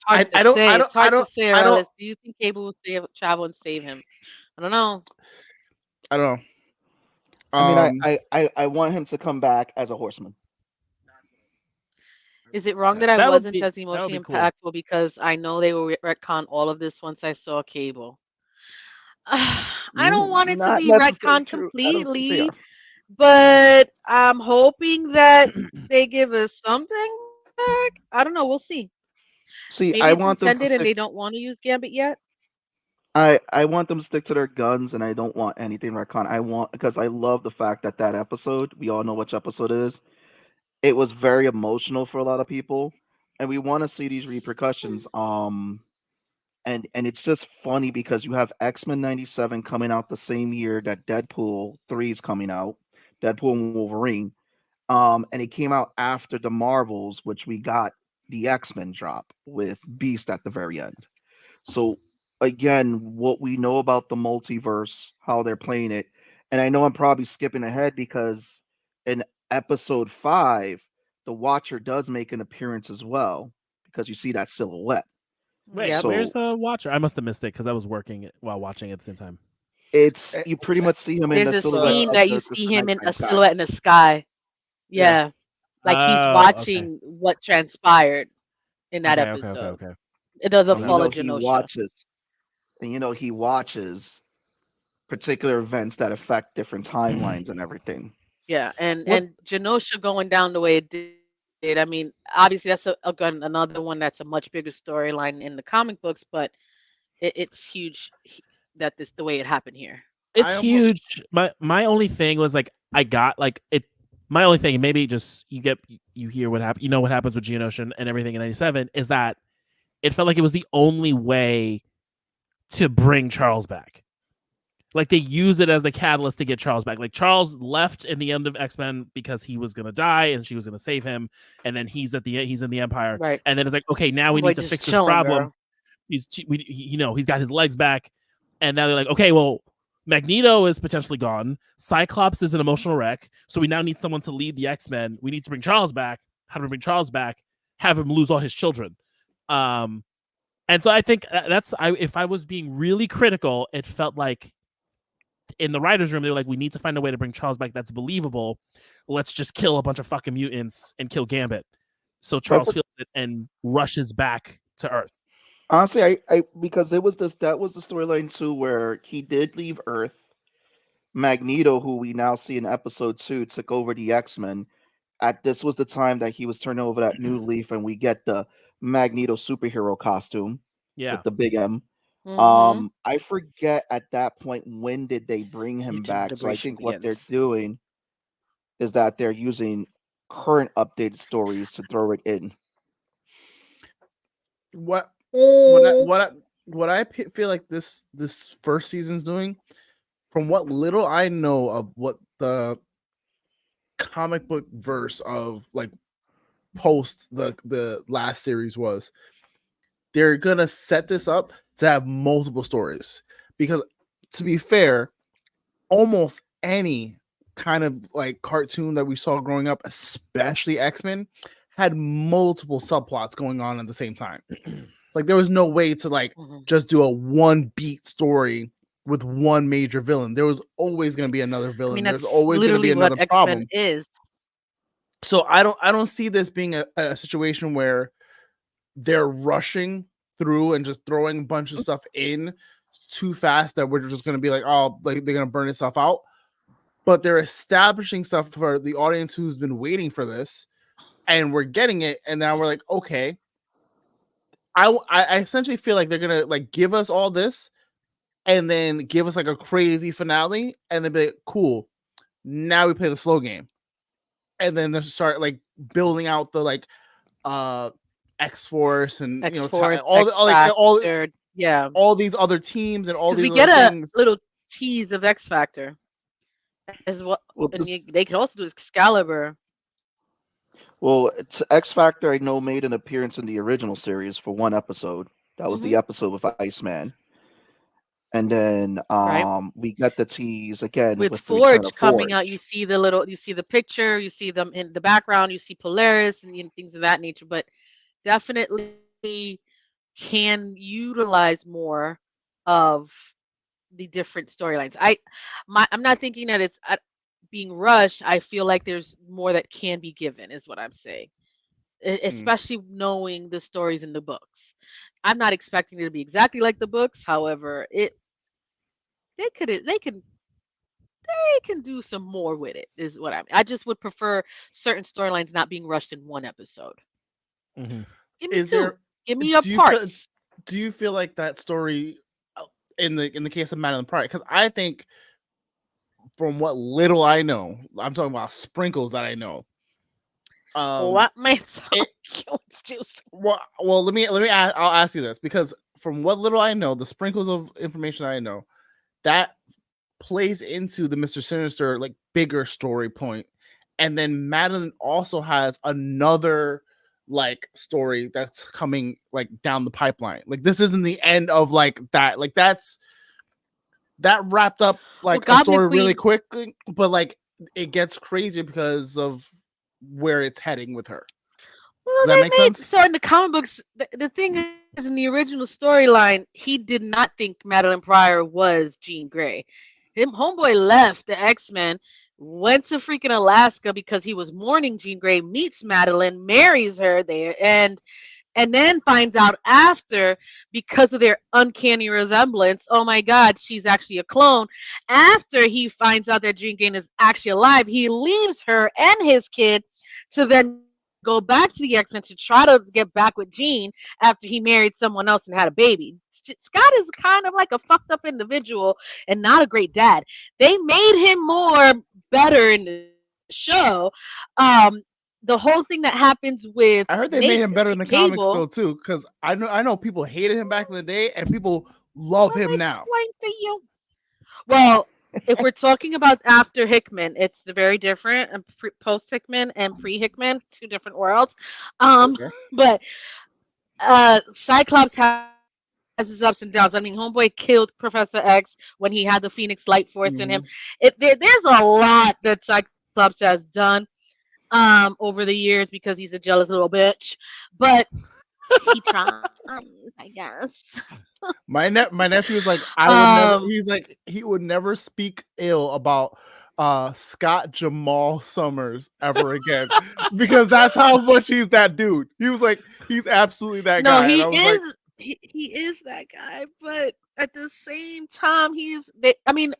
I don't to say, Aurelius. Do you think Cable will travel and save him? I don't know. I don't know. I mean, I want him to come back as a horseman. Is it wrong that I wasn't as emotionally impactful because I know they will retcon all of this once I saw Cable? I don't want it to be retconned completely, but I'm hoping that they give us something back. I don't know. We'll see. See, maybe I it's want them to and they don't want to use Gambit yet. I want them to stick to their guns, and I don't want anything retcon. Because I love the fact that episode, we all know which episode it is. It was very emotional for a lot of people, and we want to see these repercussions. And it's just funny because you have X-Men 97 coming out the same year that Deadpool 3 is coming out, Deadpool and Wolverine. And it came out after the Marvels, which we got the X-Men drop with Beast at the very end. So again, what we know about the multiverse, how they're playing it, and I know I'm probably skipping ahead because in episode 5, the Watcher does make an appearance as well because you see that silhouette. Wait, so, where's the Watcher? I must have missed it because I was working while watching it at the same time. It's you pretty much see him in the silhouette. There's a scene that you see him in a silhouette in the sky. Yeah. Like he's watching what transpired in that episode. Okay. The fall of Genosha. He watches particular events that affect different timelines and everything. Yeah, and Genosha going down the way it did. I mean, obviously that's another one that's a much bigger storyline in the comic books, but it's huge that the way it happened here. It's huge. My only thing was like I got like it. My only thing, maybe just you hear what happened. You know what happens with Genosha and everything in 97 is that it felt like it was the only way to bring Charles back. Like they use it as the catalyst to get Charles back. Like Charles left in the end of X-Men because he was gonna die and she was gonna save him, and then he's in the Empire, right? And then it's like, okay, now we need to fix this problem. Girl. He's got his legs back, and now they're like, okay, well, Magneto is potentially gone. Cyclops is an emotional wreck, so we now need someone to lead the X-Men. We need to bring Charles back. How do we bring Charles back? Have him lose all his children. And so I think if I was being really critical, it felt like in the writer's room, they were like, we need to find a way to bring Charles back that's believable. Let's just kill a bunch of fucking mutants and kill Gambit. So Charles feels it and rushes back to Earth. Honestly, I because that was the storyline too, where he did leave Earth. Magneto, who we now see in episode 2, took over the X-Men. This was the time that he was turning over that new leaf, and we get the Magneto superhero costume with the big M. Mm-hmm. I forget at that point when did they bring him back. So I think what they're doing is that they're using current updated stories to throw it in. What I feel like this first season's doing, from what little I know of what the comic book verse of like post the last series was, they're gonna set this up to have multiple stories, because to be fair, almost any kind of like cartoon that we saw growing up, especially X-Men, had multiple subplots going on at the same time. Like there was no way to like just do a one beat story with one major villain. There was always going to be another villain. I mean, there's always going to be another problem. So I don't see this being a situation where they're rushing through and just throwing a bunch of stuff in too fast that we're just gonna be like, oh, like they're gonna burn itself out. But they're establishing stuff for the audience who's been waiting for this, and we're getting it, and now we're like, okay. I essentially feel like they're gonna like give us all this, and then give us like a crazy finale, and then be like, cool. Now we play the slow game, and then they start like building out the like X-Force and X-Force, yeah, all these other teams and all these we get other a things. little tease of X Factor as well. They could also do Excalibur. Well, it's X Factor. I know made an appearance in the original series for one episode. That was the episode with Iceman. And then we got the tease again with the Forge coming out. You see the picture, you see them in the background, you see Polaris and things of that nature. But definitely can utilize more of the different storylines. I'm not thinking that it's being rushed. I feel like there's more that can be given, is what I'm saying. Especially knowing the stories in the books. I'm not expecting it to be exactly like the books. However, they can do some more with it, is what I just would prefer certain storylines not being rushed in one episode. Mm-hmm. Give me your parts. Do you feel like that story in the case of Madeline Pryor? Because I think from what little I know, I'm talking about sprinkles that I know. What makes it's juicy? Well, let me I'll ask you this, because from what little I know, the sprinkles of information I know, that plays into the Mr. Sinister like bigger story point. And then Madeline also has another like story that's coming like down the pipeline. Like this isn't the end of like that. Like that wrapped up like a story really quickly, but like it gets crazier because of where it's heading with her. Well, does that make sense? So in the comic books, the thing is, in the original storyline, he did not think Madeline Pryor was Jean Grey. Homeboy left the X-Men, went to freaking Alaska because he was mourning Jean Grey, meets Madeline, marries her there, and then finds out after, because of their uncanny resemblance, oh my God, she's actually a clone. After he finds out that Jean Grey is actually alive, he leaves her and his kid to then go back to the X-Men to try to get back with Jean after he married someone else and had a baby. Scott is kind of like a fucked up individual and not a great dad. They made him more better in the show. The whole thing that happens with I heard they made him better in the comics though too, because I know people hated him back in the day and people love him now. For you. Well, if we're talking about after Hickman, it's very different. Post Hickman and pre Hickman, two different worlds. But Cyclops has his ups and downs. I mean, Homeboy killed Professor X when he had the Phoenix Light Force in him. There's a lot that Cyclops has done over the years because he's a jealous little bitch. But he tries, I guess. My nephew is like, he would never speak ill about Scott Jamal Summers ever again, because that's how much he's that dude. He was like, he's absolutely that guy. No, he is that guy, but at the same time,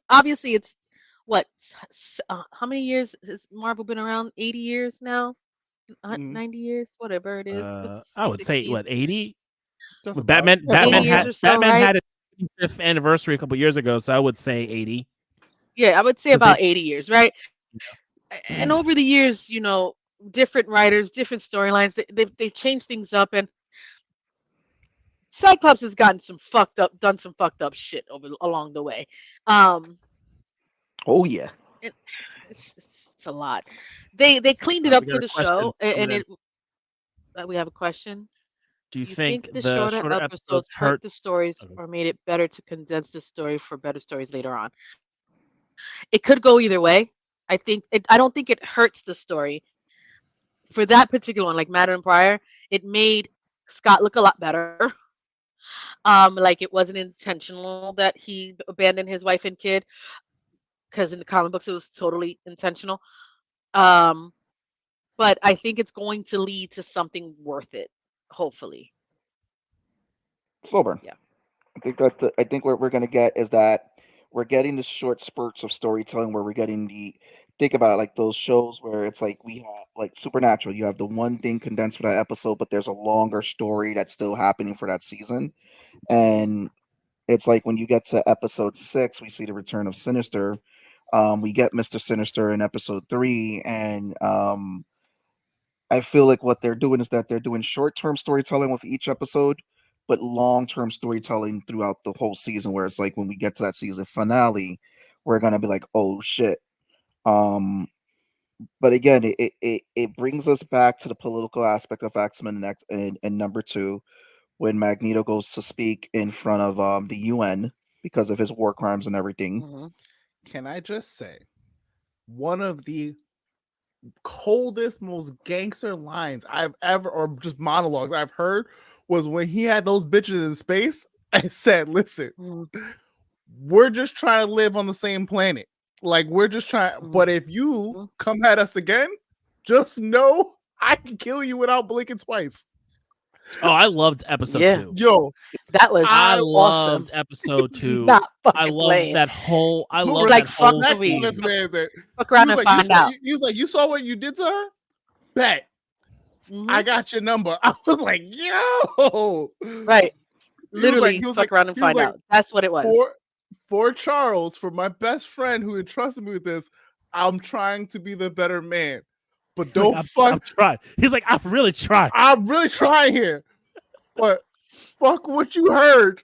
obviously it's what, how many years has Marvel been around? 80 years now? 90 years, whatever it is. I would 60s. Say what, 80? Batman had its 25th anniversary a couple years ago, so I would say 80. Yeah, I would say about 80 years, right? Yeah. And over the years, different writers, different storylines, they've changed things up, and Cyclops has done some fucked up shit along the way. Oh yeah, it's a lot. They cleaned it up for the show, and we have a question. Do you think the shorter episodes hurt the stories or made it better to condense the story for better stories later on? It could go either way. I don't think it hurts the story. For that particular one, like Madeline Pryor, it made Scott look a lot better. Like it wasn't intentional that he abandoned his wife and kid, because in the comic books it was totally intentional. But I think it's going to lead to something worth it, hopefully. Slow burn. Yeah. I think what we're gonna get is that we're getting the short spurts of storytelling where we're getting the think about it like those shows where it's like we have like Supernatural. You have the one thing condensed for that episode, but there's a longer story that's still happening for that season. And it's like when you get to episode 6, we see the return of Sinister. We get Mr. Sinister in episode 3, and I feel like what they're doing is that they're doing short-term storytelling with each episode, but long-term storytelling throughout the whole season. Where it's like when we get to that season finale, we're gonna be like, "Oh shit!" Um, but again, it brings us back to the political aspect of X-Men and number 2 when Magneto goes to speak in front of the UN because of his war crimes and everything. Mm-hmm. Can I just say, one of the coldest, most gangster lines I've ever, or just monologues I've heard, was when he had those bitches in space and said, "Listen, we're just trying to live on the same planet. Like we're just trying. But if you come at us again, just know I can kill you without blinking twice." Oh, I loved episode 2. Yo, that was I awesome. loved episode 2. Not I fucking loved playing. that whole. I Who loved was that like, fuck whole the scene. this man that Fuck around he and was like, find out. he was like, "You saw what you did to her? Bet. Mhm. I got your number." I was like, "Yo, Right. Literally, fuck around and he was find like, out. That's what it was. For Charles, for my best friend who entrusted me with this, I'm trying to be the better man. But don't I'm trying. He's like, I'm really trying. I'm really trying here. But fuck what you heard.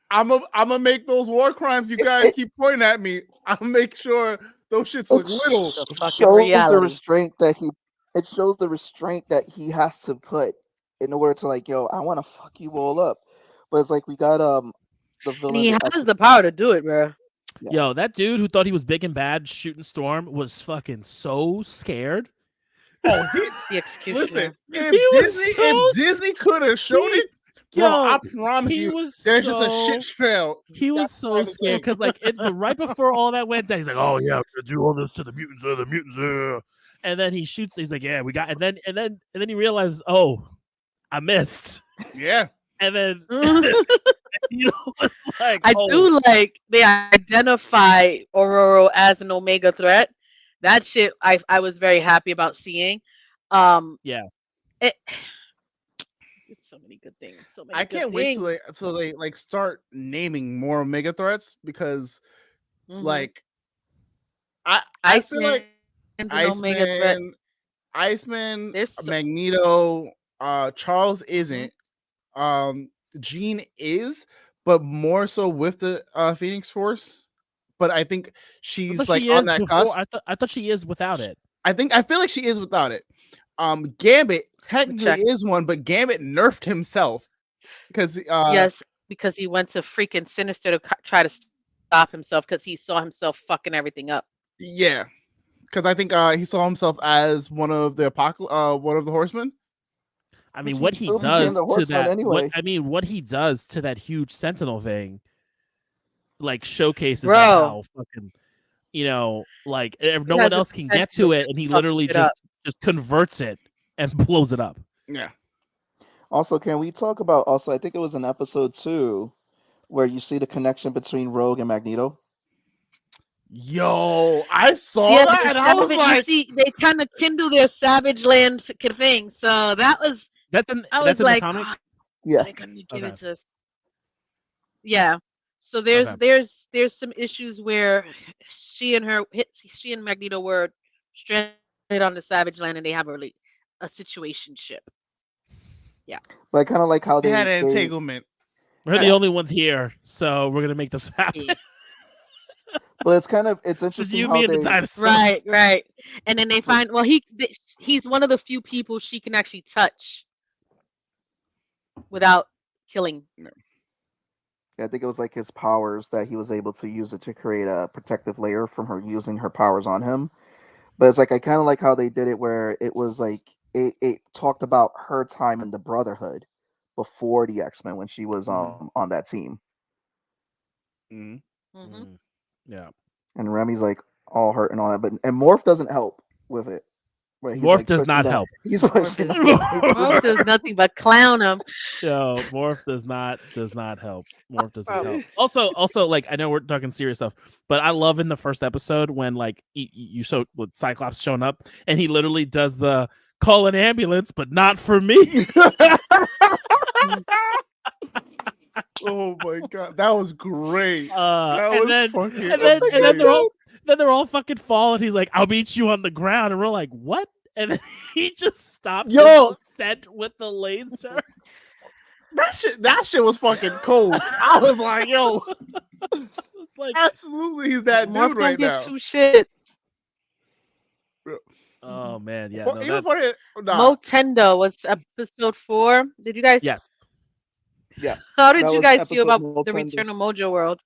I'm gonna make those war crimes you guys keep pointing at me. I'll make sure those shits look little." Shows the restraint that he. It shows the restraint that he has to put in order to like, yo, I want to fuck you all up. But it's like we got the villain. And he has the power to do it, bro. Yeah. Yo, that dude who thought he was big and bad shooting Storm was fucking so scared. Oh, the executioner. Listen, if Disney could have showed it, bro, I promise you, there's just a shit trail. He was so scared because, like, right before all that went down, he's like, "Oh yeah, I'm gonna do all this to the mutants, and then he shoots. He's like, "Yeah, we got," and then he realizes, "Oh, I missed." Yeah, and then you know, it's like I do like they identify Aurora as an Omega threat. That shit I was very happy about seeing. Yeah. It's so many good things. So many I can't wait till they like start naming more Omega threats because like I feel like Iceman, Magneto, Charles isn't. Jean is, but more so with the Phoenix Force. But I think she's like on that cusp. I thought she is without it. I feel like she is without it. Gambit technically is one, but Gambit nerfed himself because yes, because he went to freaking Sinister to try to stop himself because he saw himself fucking everything up. Yeah, because I think he saw himself as one of the one of the Horsemen. I mean, what he does to that. Anyway. What he does to that huge Sentinel thing, like showcases like how fucking, you know, like no one else can get to it, and he literally just converts it and blows it up. Yeah. Also, can we talk about I think it was in episode 2 where you see the connection between Rogue and Magneto. Yo, I saw that and I was like, you see, they kind of kindle their Savage Land thing. So that's in the comic. Yeah, they're gonna give it to us. Yeah. So there's some issues where she and Magneto were stranded on the Savage Land, and they have a situationship. Yeah. But I kind of like how they had an entanglement. We're the only ones here, so we're gonna make this happen. But it's interesting. Just you, me, and the dinosaurs. Right. And then they find he's one of the few people she can actually touch without killing. Yeah, I think it was like his powers that he was able to use it to create a protective layer from her using her powers on him. But it's like I kind of like how they did it, where it was like it talked about her time in the Brotherhood before the X-Men when she was on that team. Yeah. And Remy's like all hurt and all that, and Morph doesn't help with it. Wait, he's Morph like does pushing not the- help. He's Morph pushing is- the- Morph does nothing but clown him. No, Morph does not help. Morph doesn't Oh. help. Also, like I know we're talking serious stuff, but I love in the first episode when like you show with Cyclops showing up and he literally does the call an ambulance, but not for me. Oh my god, that was great. That and was then fucking and then amazing. they're all fucking fall, and he's like, "I'll meet you on the ground," and we're like, "What?" And then he just stops Yo! his descent with the laser. That shit was fucking cold. I was like, yo, It's like, absolutely, he's that Morph dude don't right give now. two shits. oh man, yeah, Fu- no, even that's funny, nah, Motendo was episode 4. Did you guys? yes. Yeah. How did that you was guys feel episode about the Motendo. return of Mojo World?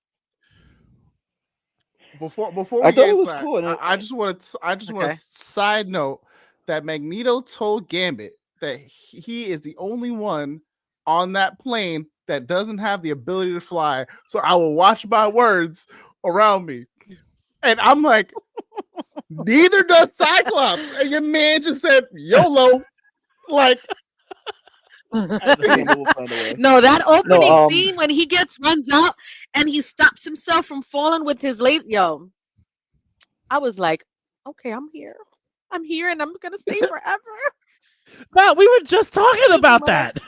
before we I get thought it into was that, cool, and I just want Okay. to side note that Magneto told Gambit that he is the only one on that plane that doesn't have the ability to fly. So I will watch my words around me. And I'm like, neither does Cyclops. And your man just said YOLO. Like, Gambit will find a way. No, that opening No, scene when he runs out and he stops himself from falling with his laser. Yo, I was like, okay, I'm here, and I'm gonna stay forever. Val, we were just talking about that.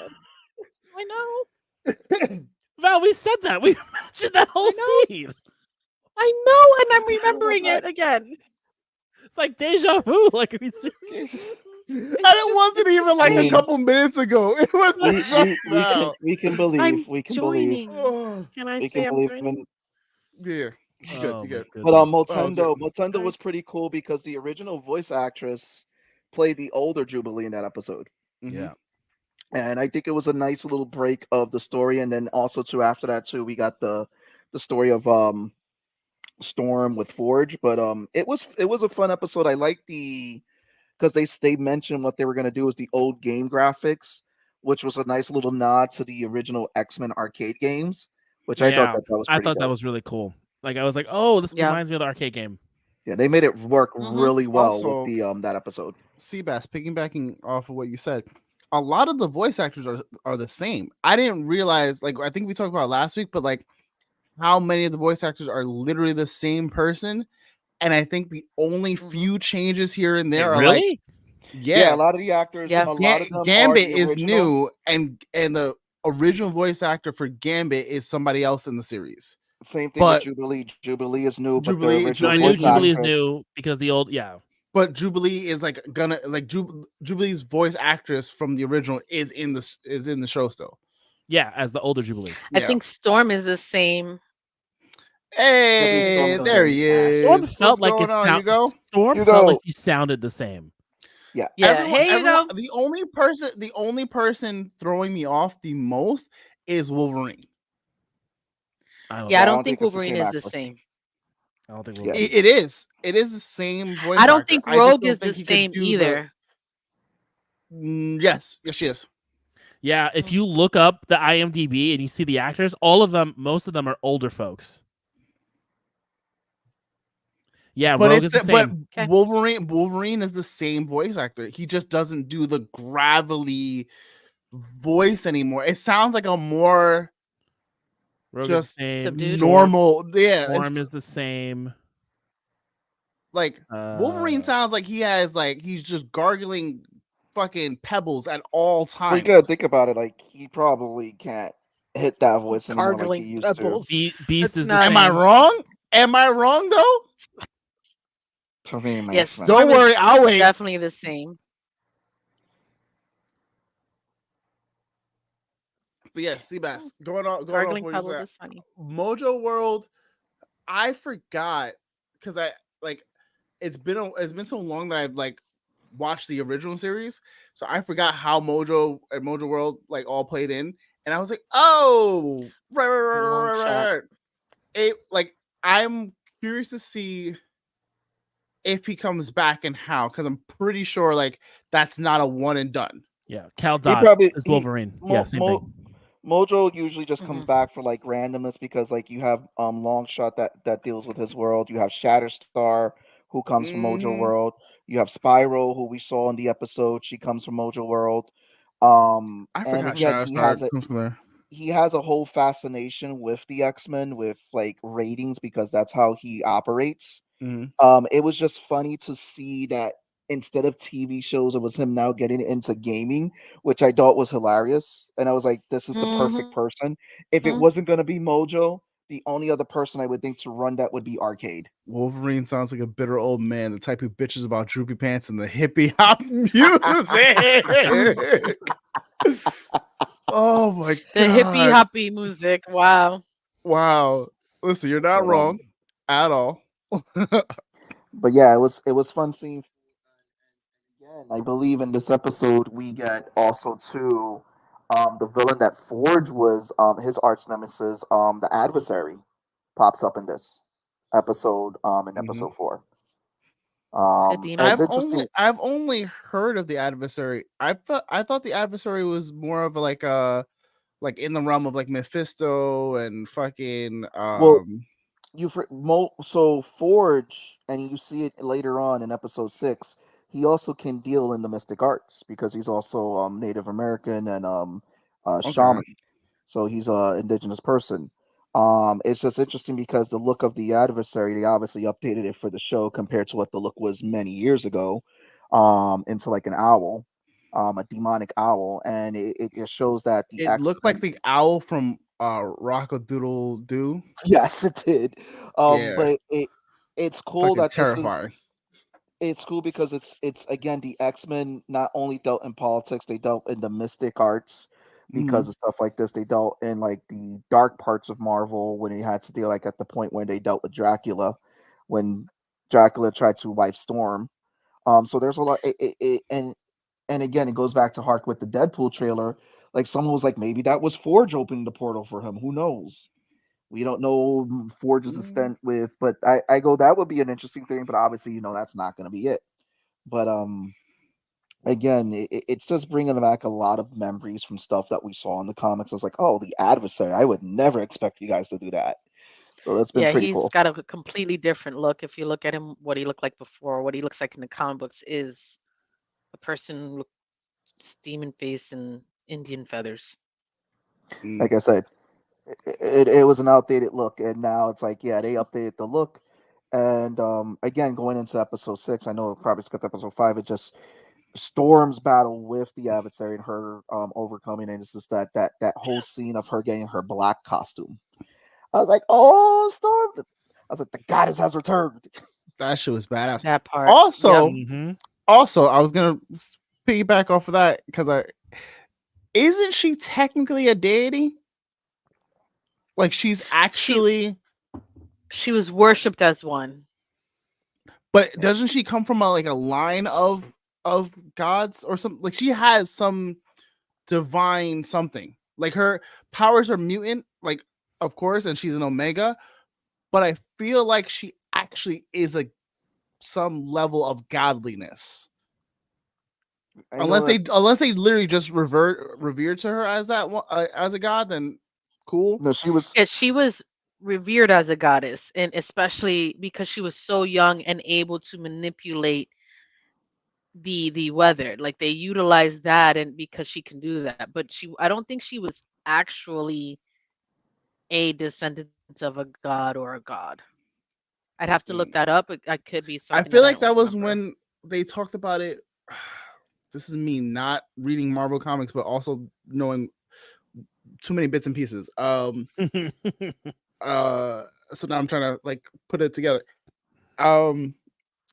I know, Val, we said that. We mentioned that whole I scene. I know, and I'm remembering it again. It's like deja vu. Like, are we serious? and it wasn't even like a mean, couple minutes ago. It was we, just we, we can now. we can believe. I'm We can believe. joining. Oh, Can I We say can I'm believe joining? in. yeah. You good, Oh, you my good. But goodness. Motendo was pretty cool because the original voice actress played the older Jubilee in that episode. Yeah. And I think it was a nice little break of the story. And then also too after that too, we got the story of Storm with Forge. But it was a fun episode. I like because they mentioned what they were gonna do is the old game graphics, which was a nice little nod to the original X-Men arcade games, which I thought that was I pretty thought that dope. was really cool. Like, I was like, oh, this Yeah. reminds me of the arcade game. Yeah, they made it work Mhm. really well Also- with the that episode. Seabass, piggybacking off of what you said, a lot of the voice actors are the same. I didn't realize, like, I think we talked about it last week, but like how many of the voice actors are literally the same person. And I think the only few changes here and there are like, Really? Yeah, a lot of the actors, Yeah. a lot of them Gambit are the is original. new, and the original voice actor for Gambit is somebody else in the series. Same thing But- with Jubilee. Jubilee is new, Jubilee- but the No, original I knew voice Jubilee is actress- new because the old, yeah. But Jubilee is like gonna like Jubilee's voice actress from the original is in the show still. Yeah, as the older Jubilee. I Yeah. think Storm is the same. Hey, Storm there he is. Storm What's felt like going it on? sound- You go. Storm You felt like go. he sounded the same. Yeah. Yeah, Everyone, the only person throwing me off the most is Wolverine. I don't Yeah, I know. don't think it's the Wolverine same is the actor. same. I don't think Yeah. Wolverine. It is the same voice. I don't actor. think I just Rogue don't is the think he could same do the- either. Yes, she is. Yeah, if you look up the IMDb and you see the actors, most of them are older folks. Yeah, But Rogue it's is the but same. Okay. Wolverine is the same voice actor. He just doesn't do the gravelly voice anymore. It sounds like a more Rogue just is the same. subdued. normal. Yeah, Storm it's is the same. like Wolverine sounds like he's just gargling fucking pebbles at all Well, you times. gotta think about it. Like he probably can't hit that voice anymore like he Gargling used pebbles. Beast That's is the not- same. Am I wrong? Am I wrong though? to. I mean, man, Yes, man. Don't Storm is worry, I'll wait. Definitely the same. But yeah, Seabass, going on Gargling what you pebbles said. is funny. Mojo World, I forgot because I like it's been so long that I've like watched the original series, so I forgot how Mojo and Mojo World like all played in, and I was like, oh, Long shot. right. It like I'm curious to see if he comes back and how, because I'm pretty sure like that's not a one and done. Yeah, Cal Dot is Wolverine. Yeah, same thing. Mojo usually just comes Mhm. back for like randomness because like you have Long Shot that deals with his world. You have Shatterstar, who comes from Mojo World. You have Spiral, who we saw in the episode. She comes from Mojo World. I And forgot again, he has a whole fascination with the X-Men, with like ratings, because that's how he operates. It was just funny to see that instead of TV shows, it was him now getting into gaming, which I thought was hilarious. And I was like, this is the perfect person. If it wasn't going to be Mojo, the only other person I would think to run that would be Arcade. Wolverine sounds like a bitter old man, the type who bitches about droopy pants and the hippie hop music. Oh my god. The hippie hoppy music. Wow. Wow. Listen, you're not wrong at all. But yeah, it was fun seeing. Again, I believe in this episode we get also too the villain that Forge was his arch nemesis, the adversary, pops up in this episode, in episode 4. It's interesting. I've only heard of the adversary. I thought the adversary was more of like in the realm of like Mephisto and fucking so Forge, and you see it later on in episode 6. He also can deal in the mystic arts because he's also Native American and shaman. So he's a indigenous person. It's just interesting because the look of the adversary, they obviously updated it for the show compared to what the look was many years ago, into like an owl, a demonic owl, and it just shows that it looked like the owl from Rock-a-Doodle Doo. Yes, it did. But it's cool that terrifying. It's cool because it's again, the X-Men not only dealt in politics, they dealt in the mystic arts. Because of stuff like this, they dealt in like the dark parts of Marvel when they had to deal, like at the point when they dealt with Dracula, when Dracula tried to wipe Storm. So there's a lot, and again, it goes back to hark with the Deadpool trailer. Like someone was like, maybe that was Forge opening the portal for him. Who knows? We don't know Forge's extent with, but I go, that would be an interesting thing. But obviously, that's not going to be it. But again, it's just bringing back a lot of memories from stuff that we saw in the comics. I was like, oh, the adversary. I would never expect you guys to do that. So that's been pretty cool. He's got a completely different look. If you look at him, what he looked like before, what he looks like in the comic books is a person with demon face and Indian feathers. Like I said, it was an outdated look, and now it's like, yeah, they updated the look. And again, going into episode 6, I know it probably skipped episode 5. It just Storm's battle with the adversary and her overcoming, and it's just that whole scene of her getting her black costume. I was like, oh, Storm! I was like, the goddess has returned. That shit was badass. That part. Also, I was gonna piggyback off of that because isn't she technically a deity? Like she's actually she was worshipped as one. But doesn't she come from a line of gods or something? Like she has some divine something. Like her powers are mutant, like of course, and she's an Omega. But I feel like she actually is some level of godliness. Unless they literally just revered to her as that as a god, then cool. No, she was. Yeah, she was revered as a goddess, and especially because she was so young and able to manipulate the weather. Like they utilized that, and because she can do that, but I don't think she was actually a descendant of a god or a god. I'd have to look that up. I could be something. I feel like that was when they talked about it. This is me not reading Marvel comics, but also knowing too many bits and pieces. So now I'm trying to put it together.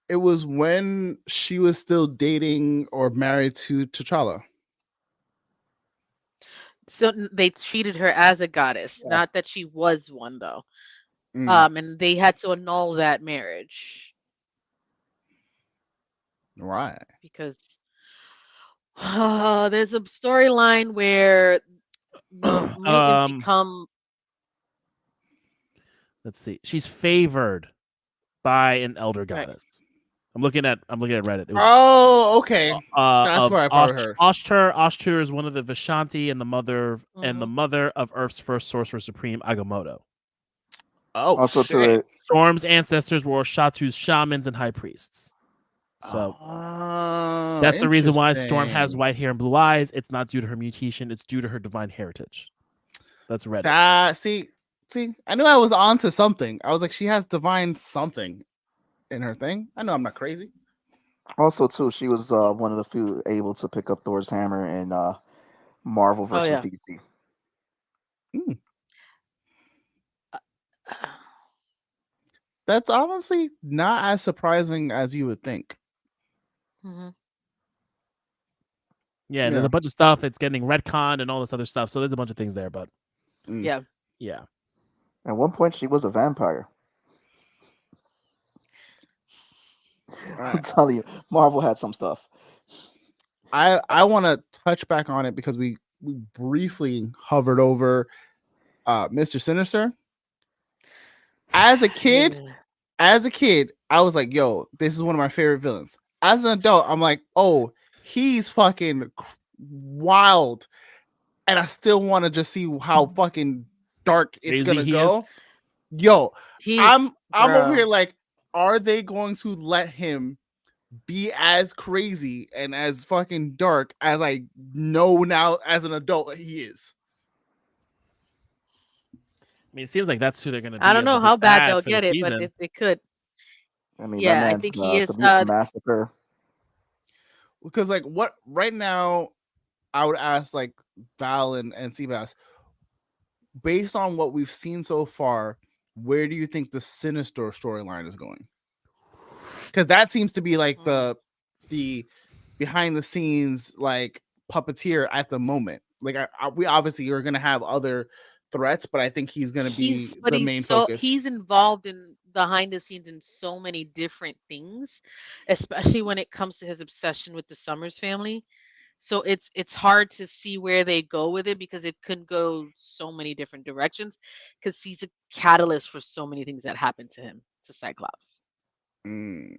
It was when she was still dating or married to T'Challa. So they treated her as a goddess, not that she was one, though. And they had to annul that marriage. Right. Because there's a storyline where the mutants become. Let's see. She's favored by an elder goddess. Right. I'm looking at Reddit. Okay. That's what I probably heard. Ashtur is one of the Vishanti and the mother and the mother of Earth's first sorcerer supreme, Agamotto. Oh, also shit. Storm's ancestors were Shatu's shamans and high priests. So that's the reason why Storm has white hair and blue eyes. It's not due to her mutation; it's due to her divine heritage. That's Reddit. See, I knew I was onto something. I was like, she has divine something in her thing. I know I'm not crazy. Also, too, she was one of the few able to pick up Thor's hammer in Marvel versus DC. That's honestly not as surprising as you would think. Mm-hmm. Yeah, there's a bunch of stuff. It's getting retconned and all this other stuff. So there's a bunch of things there, but yeah. At one point, she was a vampire. I'm telling you, Marvel had some stuff. I want to touch back on it because we briefly hovered over Mr. Sinister. As a kid, I was like, yo, this is one of my favorite villains. As an adult, I'm like, oh, he's fucking wild. And I still want to just see how fucking dark it's gonna go. Yo, I'm over here like, are they going to let him be as crazy and as fucking dark as I know now as an adult he is? I mean, it seems like that's who they're going to be. I don't know how bad they'll get it, but it could. I mean, yeah, I think he is. The Massacre. Because like what right now, I would ask like Val and Seabass, based on what we've seen so far, where do you think the Sinister storyline is going? Because that seems to be like the behind the scenes like puppeteer at the moment. Like we obviously are going to have other threats, but I think he's going to be the main focus. He's involved in behind the scenes in so many different things, especially when it comes to his obsession with the Summers family. So it's hard to see where they go with it because it could go so many different directions because he's a catalyst for so many things that happened to him, to Cyclops. He's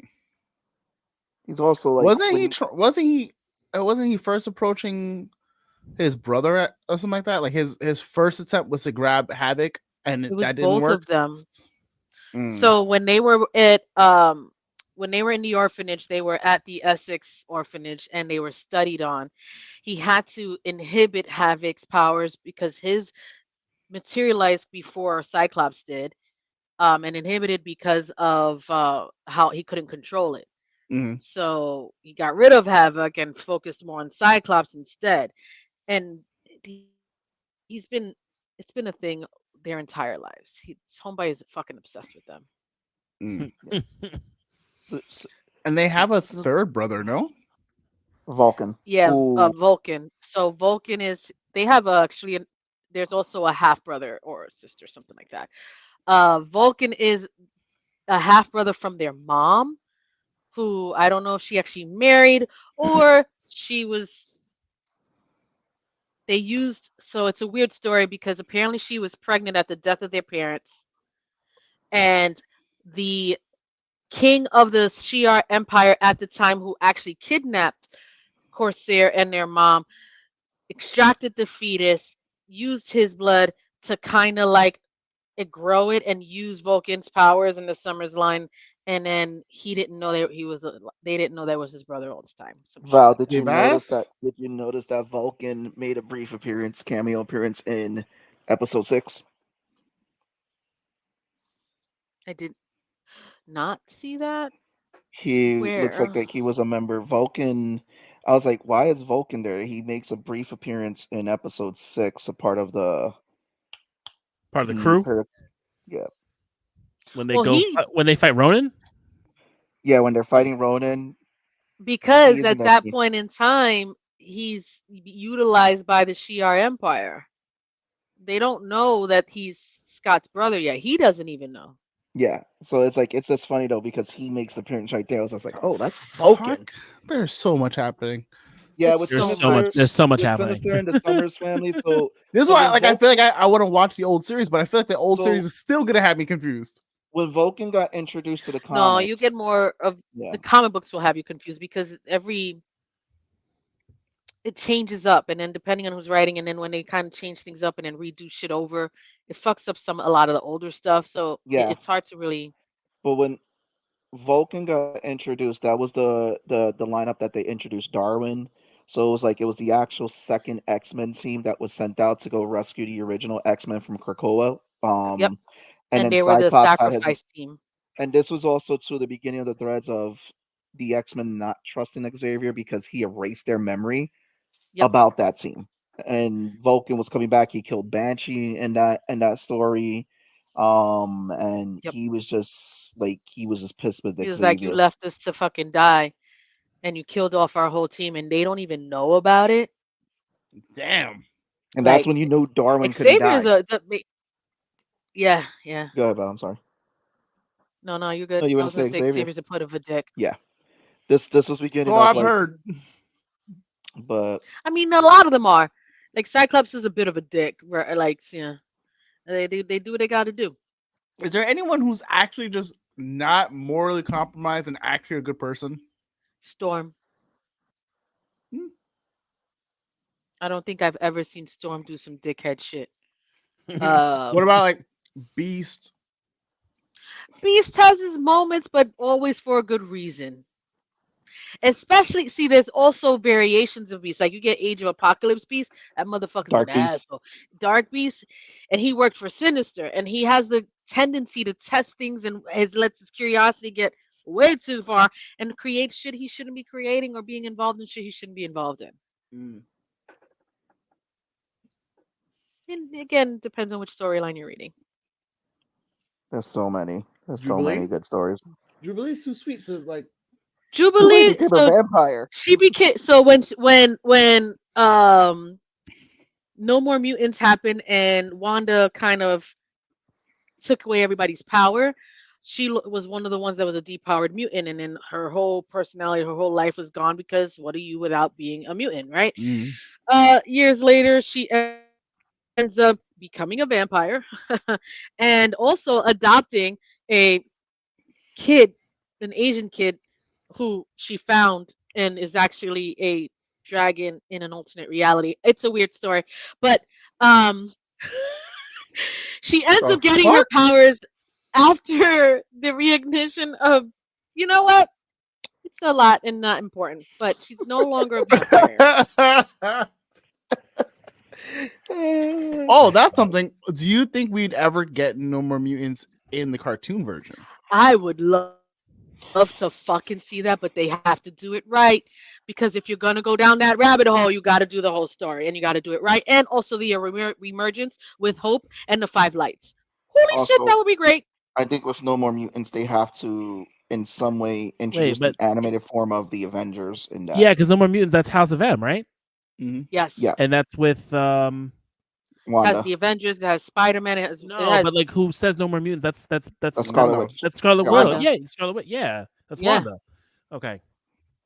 also like wasn't he first approaching his brother or something like that? Like his first attempt was to grab Havoc, and that didn't work. Both of them. So when they were at when they were in the orphanage, they were at the Essex orphanage and they were studied on. He had to inhibit Havoc's powers because his materialized before Cyclops did, and inhibited because of how he couldn't control it. So he got rid of Havoc and focused more on Cyclops instead. And it's been a thing their entire lives. Homeboy is fucking obsessed with them. And they have a third brother, no? Vulcan. Yeah, Vulcan. So Vulcan is they have actually there's also a half brother or sister, something like that. Vulcan is a half brother from their mom, who I don't know if she actually married or she was. They used, so it's a weird story because apparently she was pregnant at the death of their parents, and the king of the Shi'ar Empire at the time, who actually kidnapped Corsair and their mom, extracted the fetus, used his blood to kind of like grow it and use Vulcan's powers in the Summers line, and then he didn't know that they didn't know that was his brother all this time. So Val, did you notice that Vulcan made a brief cameo appearance in episode 6? I did not see that. He looks like he was a member. Vulcan. I was like, why is Vulcan there? He makes a brief appearance in episode 6, a part of the crew. Yeah. When they when they fight Ronan. Yeah, when they're fighting Ronan. Because at that point in time, he's utilized by the Shi'ar Empire. They don't know that he's Scott's brother yet. He doesn't even know. Yeah, so it's just funny though because he makes the appearance right there. I was just like, oh, that's Vulcan. There's so much happening. Yeah, there's so much happening. Sinister and the Summers family. So this is why, like, I feel like I want to watch the old series, but I feel like the old series is still gonna have me confused. When Vulcan got introduced to the comics, no, you get more of the comic books will have you confused because it changes up, and then depending on who's writing, and then when they kind of change things up and then redo shit over, it fucks up a lot of the older stuff. So it's hard to really. But when Vulcan got introduced, that was the lineup that they introduced Darwin. So it was the actual second X-Men team that was sent out to go rescue the original X-Men from Krakoa. Yep. And And then they were the Cyclops had his, sacrifice team. and this was also to the beginning of the threads of the X-Men not trusting Xavier because he erased their memory Yep. about that team. And Vulcan was coming back. He killed Banshee in that story. And Yep. he was just pissed with He was Xavier. like, you left us to fucking die, and you killed off our whole team, and they don't even know about it. Damn. And that's Like, when you knew Darwin couldn't Xavier die. is yeah. Go ahead, Val. I'm sorry. No, you're good. No, you I want was to gonna say say Xavier? Xavier's a put of a dick. Yeah. This was beginning So of I've like, heard. but I mean, a lot of them are. Like Cyclops is a bit of a dick. Like, yeah, they do what they got to do. Is there anyone who's actually just not morally compromised and actually a good person? Storm. I don't think I've ever seen Storm do some dickhead shit. What about like Beast? Beast has his moments, but always for a good reason. Especially, see, there's also variations of Beast. Like you get Age of Apocalypse Beast, that motherfucker's Dark an Beast. asshole. Dark Beast, and he worked for Sinister, and he has the tendency to test things and lets his curiosity get way too far and creates shit he shouldn't be creating or being involved in shit he shouldn't be involved in. And again, depends on which storyline you're reading. There's so many. There's Jubilee? so many good stories. Jubilee's too sweet to like. Jubilee became a vampire. She became when No More Mutants happened and Wanda kind of took away everybody's power. She was one of the ones that was a depowered mutant, and then her whole personality, her whole life was gone because what are you without being a mutant, right? Years later, she ends up becoming a vampire and also adopting a kid, an Asian kid who she found and is actually a dragon in an alternate reality. It's a weird story, but she ends up getting her powers after the reignition of, you know what? It's a lot and not important, but she's no longer a vampire. Oh, that's something. Do you think we'd ever get No More Mutants in the cartoon version? I would love to fucking see that, but they have to do it right, because if you're gonna go down that rabbit hole, you got to do the whole story and you got to do it right, and also the reemergence with Hope and the Five Lights. Holy shit, that would be great. I think with No More Mutants, they have to in some way introduce the animated form of the Avengers in that. Yeah, because No More Mutants, that's House of M, right? Yes. Yeah. And that's with Wanda. It has the Avengers, it has Spider-Man, it has but like who says No More Mutants? That's Scarlet Witch. That's Scarlet Wanda. Witch. Yeah, Scarlet Witch. Yeah, that's Wanda. Okay.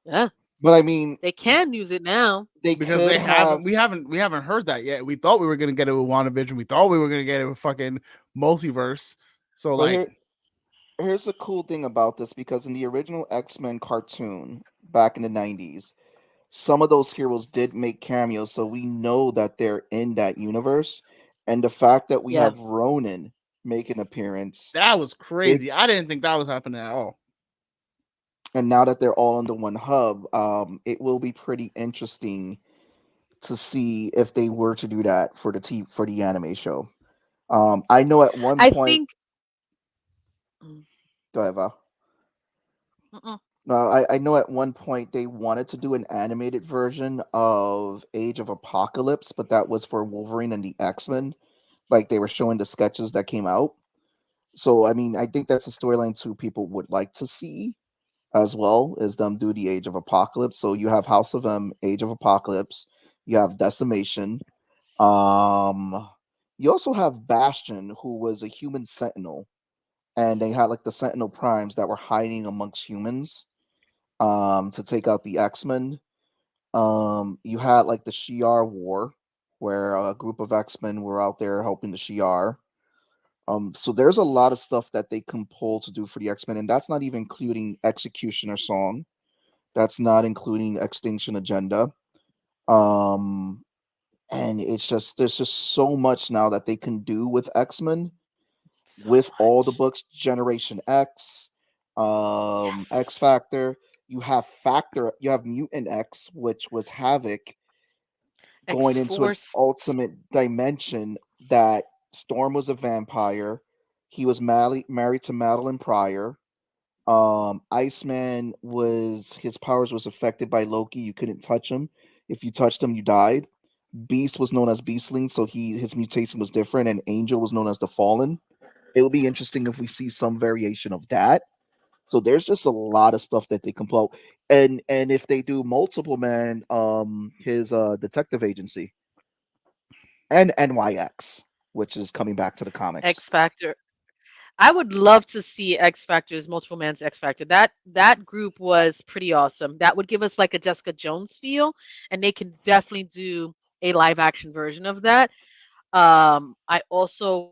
Yeah. But I mean, they can use it now because they haven't. We haven't heard that yet. We thought we were gonna get it with WandaVision. We thought we were gonna get it with fucking Multiverse. So like, here's the cool thing about this, because in the original X-Men cartoon back in the 90s, some of those heroes did make cameos, so we know that they're in that universe. And the fact that we have Ronan make an appearance, that was crazy. I didn't think that was happening at all. And now that they're all under one hub, it will be pretty interesting to see if they were to do that for the anime show. I know at one point. Go ahead, Val. No, I know at one point they wanted to do an animated version of Age of Apocalypse, but that was for Wolverine and the X-Men. Like they were showing the sketches that came out. So I mean, I think that's a storyline too people would like to see as well, as them do the Age of Apocalypse. So you have House of M, Age of Apocalypse, you have Decimation. You also have Bastion, who was a human sentinel, and they had like the Sentinel Primes that were hiding amongst humans to take out the X-Men. You had like the Shi'ar War, where a group of X-Men were out there helping the Shi'ar. So there's a lot of stuff that they can pull to do for the X-Men, and that's not even including Executioner Song. That's not including Extinction Agenda. And it's just there's just so much now that they can do with X-Men. So with all the much. books, Generation X, X Yes. Factor. You have Mutant X, which was Havoc going X into an Force. ultimate dimension that Storm was a vampire. He was married to Madeline Pryor. Iceman was his powers was affected by Loki. You couldn't touch him. If you touched him, you died. Beast was known as Beastling, so his mutation was different, and Angel was known as the Fallen. It would be interesting if we see some variation of that. So there's just a lot of stuff that they can pull. And if they do multiple man, his detective agency and NYX, which is coming back to the comics. X Factor. I would love to see X Factor's Multiple Man's X Factor. That group was pretty awesome. That would give us like a Jessica Jones feel, and they can definitely do a live action version of that. I also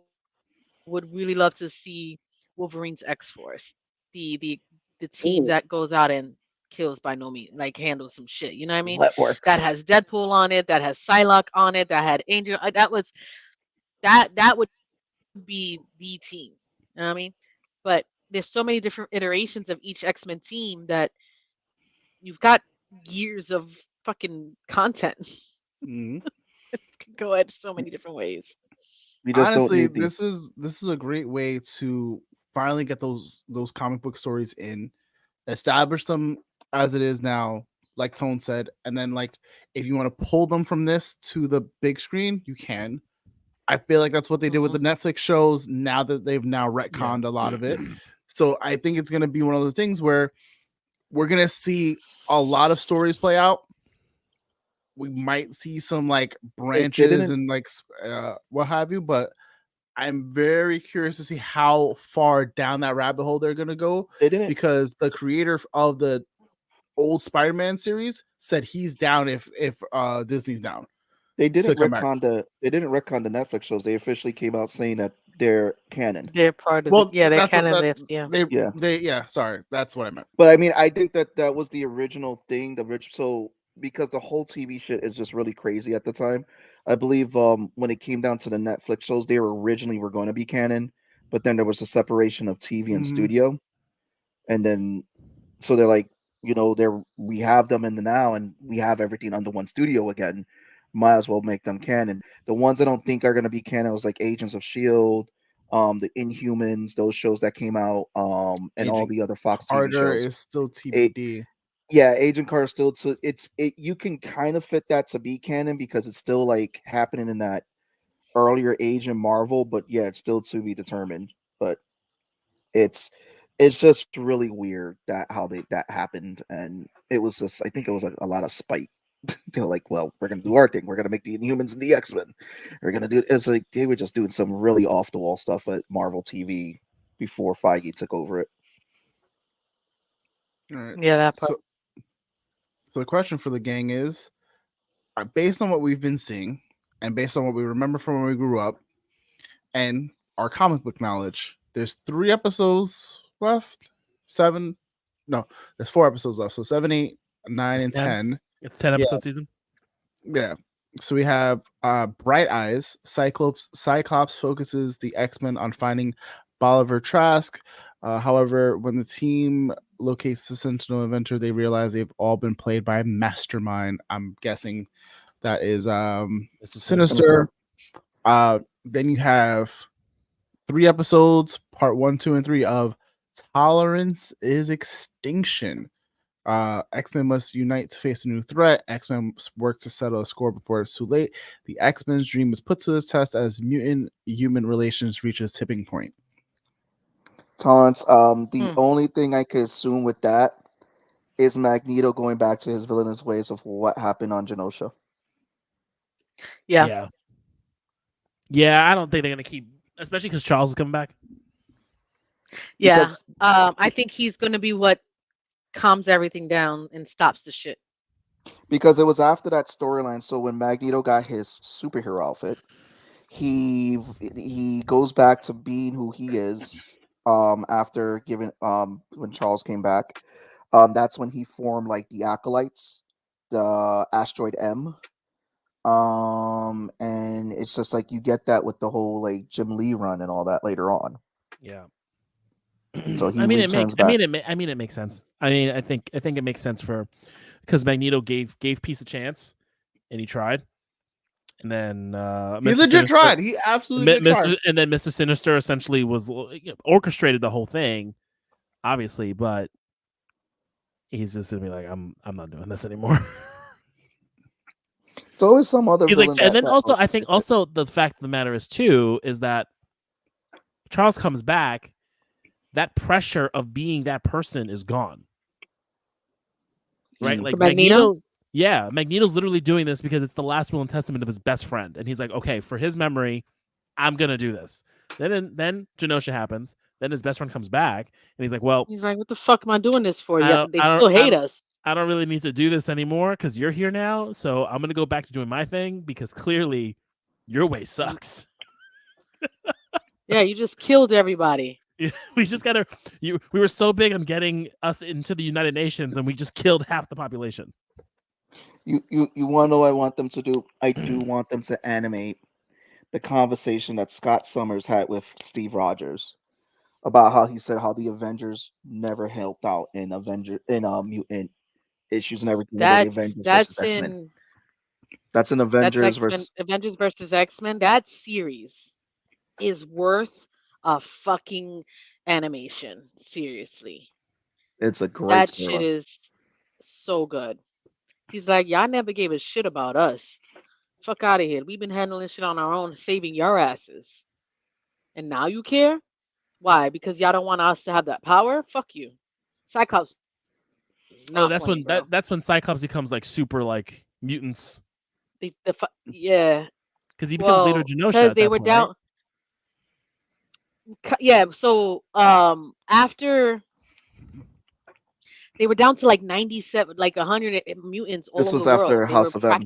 would really love to see Wolverine's X Force, the team that Ooh, goes out and kills by no means, like handles some shit. You know what I mean? that That works. has Deadpool on it. That has Psylocke on it. That had Angel. That would be the team. You know what I mean? But there's so many different iterations of each X-Men team that you've got years of fucking content. Mhm. It could go at so many different ways. We just don't Honestly, need the. this is a great way to finally get those comic book stories in, establish them as it is now, like Tone said, and then like if you want to pull them from this to the big screen, you can. I feel like that's what they did with the Mhm. Netflix shows. Now that they've now Yeah. retconned a lot of it, so I think it's gonna be one of those things where we're gonna see a lot of stories play out. We might see some like They branches didn't. and like what have you, but I'm very curious to see how far down that rabbit hole they're gonna go, They didn't. because the creator of the old Spider-Man series said he's down if Disney's down They to didn't come back. retcon the. They didn't retcon the Netflix shows. They officially came out saying that they're canon. They're part of the Well, yeah, they're that's what canon that lift, yeah. Yeah. they yeah. Sorry, that's what I meant. But I mean, I think that that was the original thing. So because the whole TV shit is just really crazy at the time. I believe when it came down to the Netflix shows, they originally were going to be canon, but then there was a separation of TV and Mhm. studio, and then so they're like, they're we have them in the now, and we have everything under one studio again. Might as well make them canon. The ones I don't think are going to be canon was like Agents of Shield, the Inhumans, those shows that came out, and all Agent the other Fox TV Carter shows. is still A TBD. Yeah, Agent Carter still to you can kind of fit that to be canon because it's still like happening in that earlier age in Marvel, but yeah, it's still to be determined. But it's it's just really weird that how that happened, and it was just I think it was like a lot of spite. They're like, well, we're gonna do our thing. We're gonna make the Inhumans and the X-Men. We're gonna do it's like they were just doing some really off the wall stuff at Marvel TV before Feige took over it. All right. Yeah, that part. So the question for the gang is, based on what we've been seeing, and based on what we remember from when we grew up, and our comic book knowledge, there's 3 episodes left. Seven, no, there's 4 episodes left. So 7, 8, 9, It's and 10. 10. It's 10 Yeah, episode season. yeah. So we have Bright Eyes. Cyclops focuses the X-Men on finding Bolivar Trask. However, when the team locates the Sentinel Inventor, they realize they've all been played by a mastermind. I'm guessing that is Mr. Sinister. Then you have 3 episodes, part 1, 2, and 3 of Tolerance is Extinction. X-Men must unite to face a new threat. X-Men work to settle a score before it's too late. The X-Men's dream is put to the test as mutant-human relations reach a tipping point. Tolerance. The Hmm. only thing I could assume with that is Magneto going back to his villainous ways of what happened on Genosha. Yeah. Yeah. Yeah, I don't think they're gonna keep, especially because Charles is coming back. Yeah. Because I think he's gonna be what calms everything down and stops the shit. because it was after that storyline. So when Magneto got his superhero outfit, he goes back to being who he is. After giving when Charles came back, that's when he formed like the acolytes, the asteroid M. And it's just like you get that with the whole like Jim Lee run and all that later on. Yeah. So he I mean, returns back. I mean, it makes sense. I mean, I think it makes sense because Magneto gave Peace a chance, and he tried, and then he Mr. legit Sinister, tried. He absolutely tried. And then Mr. Sinister essentially was orchestrated the whole thing, obviously, but he's just gonna be like, I'm not doing this anymore. It's always some other He's villain. like, and then also, I think also the fact of the matter is too is that Charles comes back, that pressure of being that person is gone, right? Like Magneto, yeah, Magneto's literally doing this because it's the last will and testament of his best friend, and he's like, okay, for his memory, I'm gonna do this. Then Genosha happens. Then his best friend comes back, and he's like, well, what the fuck am I doing this for? Yeah, they still hate us. I don't really need to do this anymore because you're here now. So I'm going to go back to doing my thing because clearly your way sucks. Yeah, you just killed everybody. We just got to, we were so big on getting us into the United Nations and we just killed half the population. You want to know what I want them to do? I do want them to animate the conversation that Scott Summers had with Steve Rogers about how he said how the Avengers never helped out in mutant issues and everything. That's in Avengers Avengers versus X-Men. That series is worth a fucking animation. Seriously, it's a great. That shit is so good. He's like, y'all never gave a shit about us. Fuck out of here. We've been handling shit on our own, saving your asses, and now you care? Why? Because y'all don't want us to have that power? Fuck you, Cyclops. That's when Cyclops becomes like super like mutants. Yeah, because he becomes leader of Genosha. Because they were down. Right? Yeah, so after they were down to like 97, like 100 mutants all over the world. This was after House of M.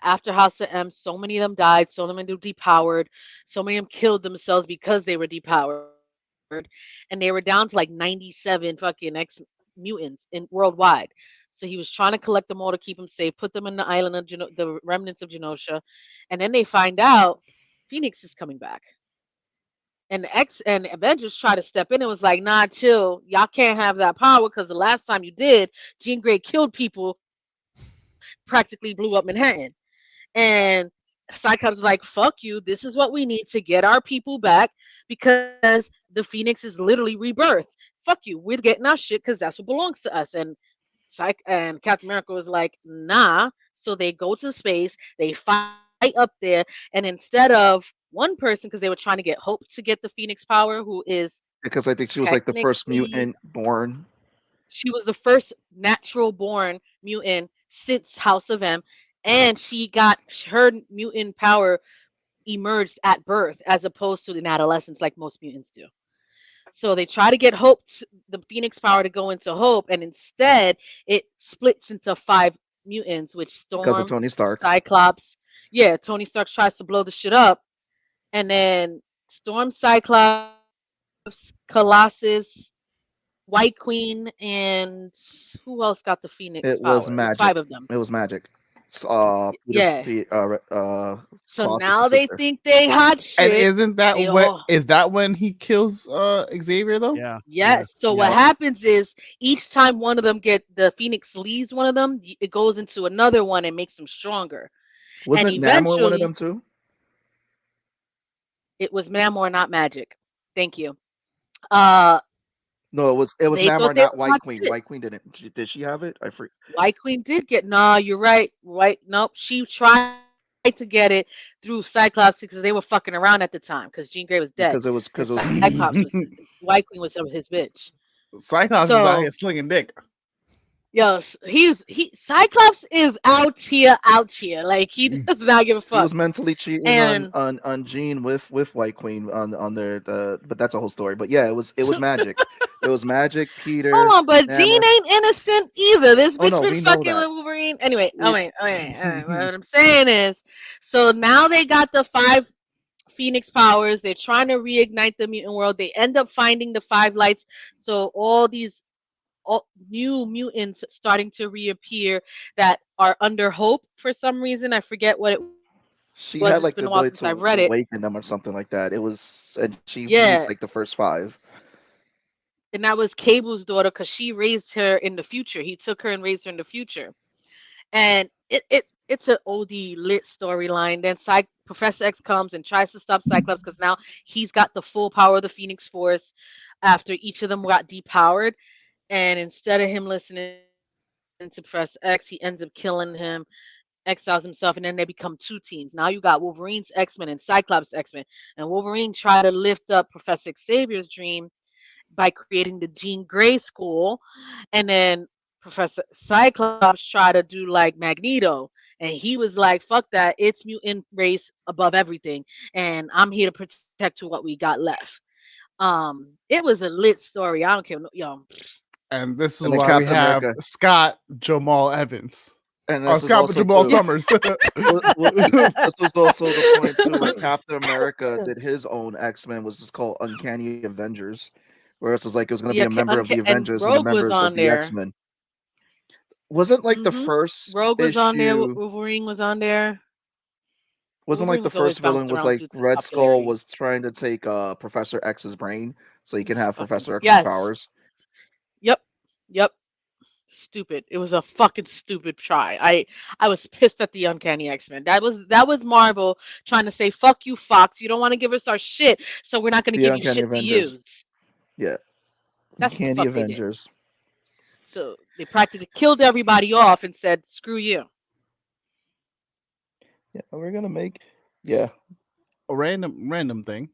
After House of M, so many of them died. So many of them depowered. So many of them killed themselves because they were depowered, and they were down to like 97 fucking mutants worldwide. So he was trying to collect them all to keep them safe, put them in the island of the remnants of Genosha, and then they find out Phoenix is coming back. And the Avengers try to step in and was like, nah, chill. Y'all can't have that power because the last time you did, Jean Grey killed people, practically blew up Manhattan. And Cyclops was like, fuck you. This is what we need to get our people back because the Phoenix is literally rebirth. Fuck you. We're getting our shit because that's what belongs to us. And Captain America was like, nah. So they go to space. They fight up there. And instead of one person, because they were trying to get Hope to get the Phoenix power, who is because I think she was like the first mutant born. She was the first natural born mutant since House of M, and she got her mutant power emerged at birth as opposed to in adolescence like most mutants do. So they try to get Hope, the Phoenix power, to go into Hope, and instead it splits into 5 mutants, which Storm, because of Tony Stark, Cyclops. Yeah, Tony Stark tries to blow the shit up. And then Storm, Cyclops, Colossus, White Queen, and who else got the Phoenix power? Was Magic. 5 of them. It was Magic. Yeah. So now they think they hot shit. And isn't that is that when he kills Xavier though? Yeah. Yes. So what happens is each time one of them the Phoenix leaves one of them, it goes into another one and makes them stronger. Wasn't Namor one of them too? It was Namor, not Magic. Thank you. No, it was Namor, not White Queen. White Queen did she have it? I forget. White Queen did get. No, you're right. Nope. She tried to get it through Cyclops because they were fucking around at the time because Jean Grey was dead. Because it was Cyclops. White Queen was his bitch. Cyclops was out here slinging dick. Yes, Cyclops is out here. Like he does not give a fuck. He was mentally cheating on Jean with White Queen on their but that's a whole story. But yeah, it was Magic. It was Magic, Peter. Hold on, but Jean ain't innocent either. This bitch been fucking with Wolverine. Anyway, what I'm saying is, so now they got the 5 Phoenix powers. They're trying to reignite the mutant world. They end up finding the 5 lights. So all these all new mutants starting to reappear that are under Hope for some reason. I forget what it was. She It's had been like a the while ability since to I've read it. awaken them or something like that. It was, and she beat Yeah, like the first 5. and that was Cable's daughter because she raised her in the future. He took her and raised her in the future. And it's an OD lit storyline. Then Professor X comes and tries to stop Cyclops because now he's got the full power of the Phoenix Force after each of them got depowered. And instead of him listening to Professor X, he ends up killing him, exiles himself, and then they become two teams. Now you got Wolverine's X-Men and Cyclops X-Men. And Wolverine tried to lift up Professor Xavier's dream by creating the Jean Grey School, and then Professor Cyclops tried to do like Magneto, and he was like, "Fuck that! It's mutant race above everything, and I'm here to protect what we got left." It was a lit story. I don't care, yo. And this is And then why we Captain have America. Scott Jamal Evans. And Oh, this is Scott also Jamal too, Summers. this was also the point too. Like Captain America did his own X-Men, was just called Uncanny Avengers, where it was like it was going to be Yeah, a member of the and Avengers and the Rogue was members of on the there. X-Men. Wasn't like the Mhm. first Rogue was on there. issue? Wolverine was on there. Wasn't like Wolverine the was always first villain bounced was around like due to Red Skull popularity. was trying to take Professor X's brain so he can have Fucking Professor X's yes. powers. Yep. Stupid. It was a fucking stupid try. I was pissed at the Uncanny X-Men. That was Marvel trying to say, "Fuck you, Fox. You don't want to give us our shit, so we're not going to The give you Uncanny shit to Avengers. use." Yeah. That's the Uncanny fuck they did. Avengers. So they practically killed everybody off and said, "Screw you." Yeah, we're gonna make. Yeah. A random thing.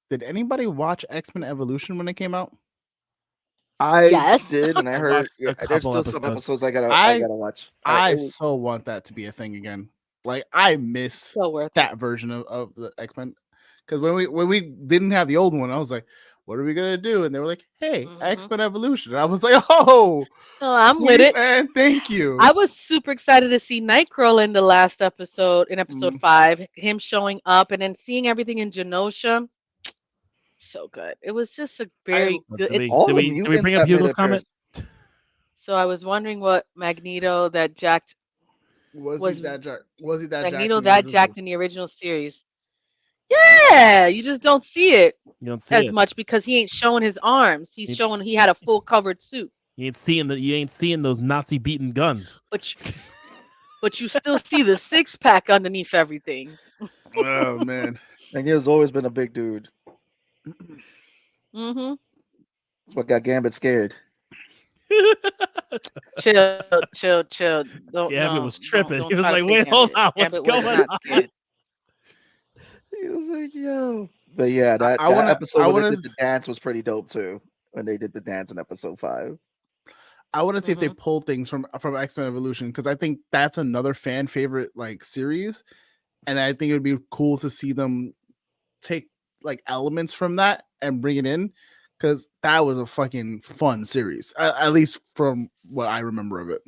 Did anybody watch X-Men Evolution when it came out? I Yes. did, and I I heard watched a there's couple still some episodes. episodes I gotta watch. I so want that to be a thing again. Like I miss So worth that it. version of the X-Men. Because when we didn't have the old one, I was like, what are we gonna do? And they were like, hey, Mhm. X-Men Evolution. And I was like, oh, Oh, I'm with please it. and thank you. I was super excited to see Nightcrawler in the last episode, in episode 5, him showing up and then seeing everything in Genosha. So good. It was just a very good. Did It's we bring up that made Hugo's comment? so I was wondering what Magneto that jacked Was he that Magneto jacked that jacked in the original series. Yeah, you just don't see it You don't see as it. much because he ain't showing his arms. He's showing he had a full covered suit. You ain't seeing those Nazi beaten guns. But you still see the 6-pack underneath everything. Oh man. And he has always been a big dude. Mhm. That's what got Gambit scared. Chill. Don't, Gambit was don't tripping. He was try to like, play wait, hold Gambit. on, what's Gambit was going not on? scared. He was like, yo. But yeah, that I episode when wanna they did the dance was pretty dope too. When they did the dance in episode 5. I want to see if they Mhm. pull things from X-Men Evolution because I think that's another fan favorite like series, and I think it would be cool to see them take like elements from that and bring it in because that was a fucking fun series, at least from what I remember of it.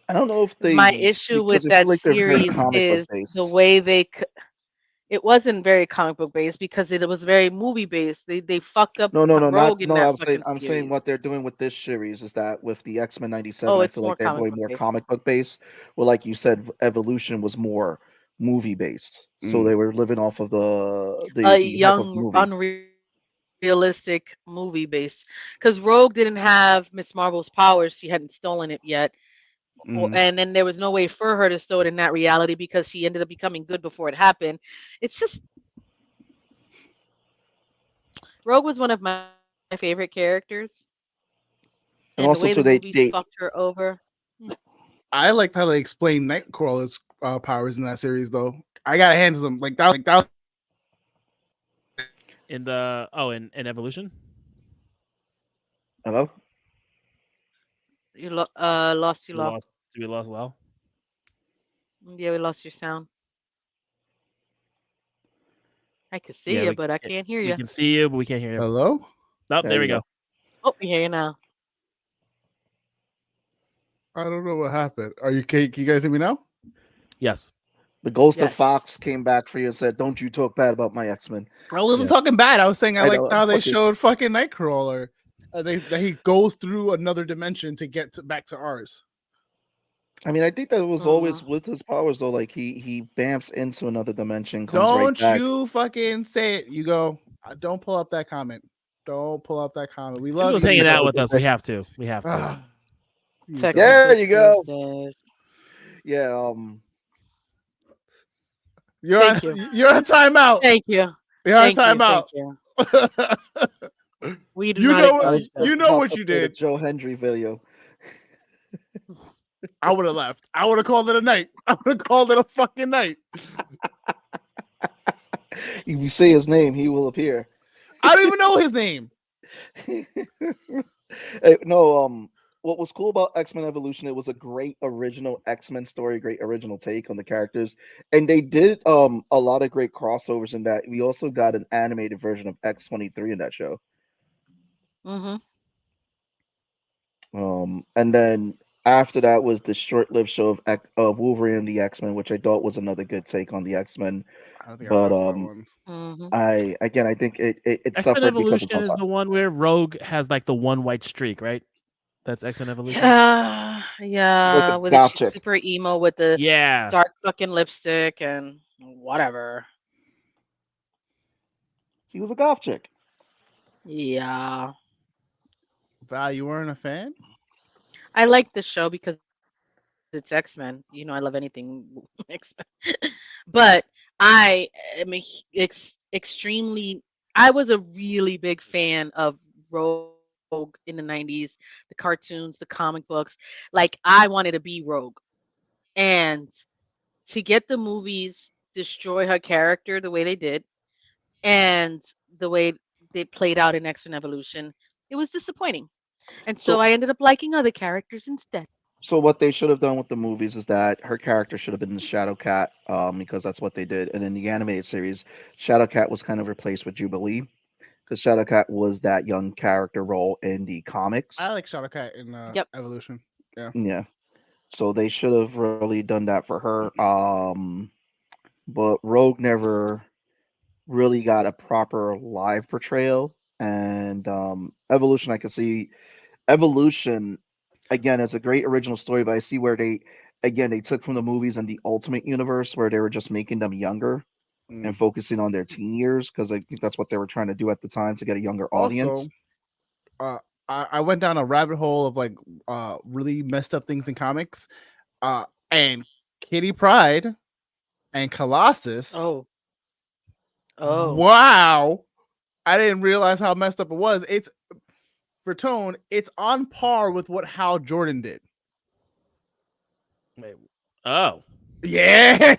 I don't know if they My issue with because I feel that like they're very series comic book is based. the way it wasn't very comic book based because it was very movie based. They fucked up No, Rogue in that fucking I'm saying series. what they're doing with this series is that with the X-Men 97, Oh, I it's feel more like they're comic going book more based. comic book based. Well, like you said, Evolution was more movie based, so they were living off of A the hype of young, movie. unrealistic movie based. Because Rogue didn't have Miss Marvel's powers; she hadn't stolen it yet. And then there was no way for her to stow it in that reality because she ended up becoming good before it happened. It's just Rogue was one of my favorite characters, And and the also way too, the movies fucked her over. I liked how they explained Nightcrawler's powers in that series, though. I gotta hand them like that. In in Evolution. Hello. You lost. We lost Lal. Yeah, we lost your sound. I could see you, but I can't hear We you. can see you, but we can't hear you. Hello. Oh, there we go. Oh, we hear you now. I don't know what happened. Can you guys hear me now? Yes. The Ghost of Yes. Fox came back for you and said, "Don't you talk bad about my X-Men." I wasn't Yes. talking bad. I was saying I I liked know, how they fucking- showed fucking Nightcrawler. that he goes through another dimension to get back to ours. I mean, I think that was always with his powers though. Like he bamps into another dimension, comes right Don't back. you fucking say it. You go. Don't pull up that comment. Don't pull up that comment. We love People's you. hanging out with us. We have to. We have to. Ah, There you go. Yeah. You're on timeout. Thank you. You're on timeout. We do You not know acknowledge that. you know what you did. Joe Hendry video. I would have left. I would have called it a night. I would have called it a fucking night. If you say his name, he will appear. I don't even know his name. Hey, no, what was cool about X-Men Evolution, it was a great original X-Men story, great original take on the characters. And they did a lot of great crossovers in that. We also got an animated version of X-23 in that show. And then after that was the short-lived show of Wolverine and the X-Men, which I thought was another good take on the X-Men. But I think it suffered Evolution because is the one where Rogue has like the one white streak, right? That's X-Men Evolution. Yeah, Like with a super emo with the dark fucking lipstick and whatever. She was a goth chick. Yeah. Val, you weren't a fan? I like the show because it's X-Men. You know, I love anything X-Men. But I am extremely. I was a really big fan of Rogue in the 90s, the cartoons, the comic books. Like, I wanted to be Rogue. And to get the movies destroy her character the way they did, and the way they played out in X-Men Evolution, it was disappointing. And so I ended up liking other characters instead. So what they should have done with the movies is that her character should have been the Shadow Cat, because that's what they did. And in the animated series, Shadow Cat was kind of replaced with Jubilee, because Shadow Cat was that young character role in the comics. I like Shadow Cat in Evolution. Yeah. So they should have really done that for her. But Rogue never really got a proper live portrayal. And Evolution, I could see Evolution again is a great original story, but I see where they took from the movies and the Ultimate Universe where they were just making them younger and focusing on their teen years, because I think that's what they were trying to do at the time to get a younger audience. Also, I went down a rabbit hole of like really messed up things in comics, and Kitty Pryde and Colossus. Oh, wow! I didn't realize how messed up it was. It's for tone. It's on par with what Hal Jordan did. Wait. Oh. Yeah.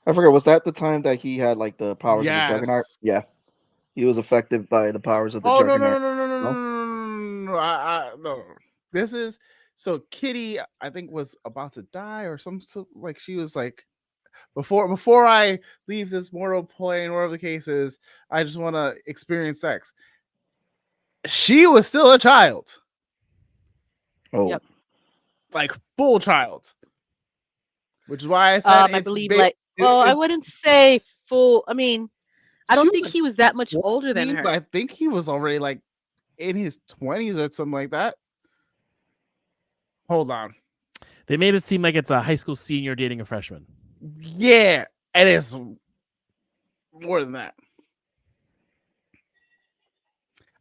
I forget, was that the time that he had like the powers of the Juggernaut? Yeah. He was affected by the powers of the Juggernaut. No. This is so Kitty, I think, was about to die or something. So, like, she was like, before I leave this mortal plane, whatever the case is, I just want to experience sex. She was still a child. Oh, yep. Like full child. Which is why I said I believe I wouldn't say full. I mean, I don't think he was that much older than her. I think he was already like in his 20s or something like that. Hold on. They made it seem like it's a high school senior dating a freshman. Yeah, it is more than that.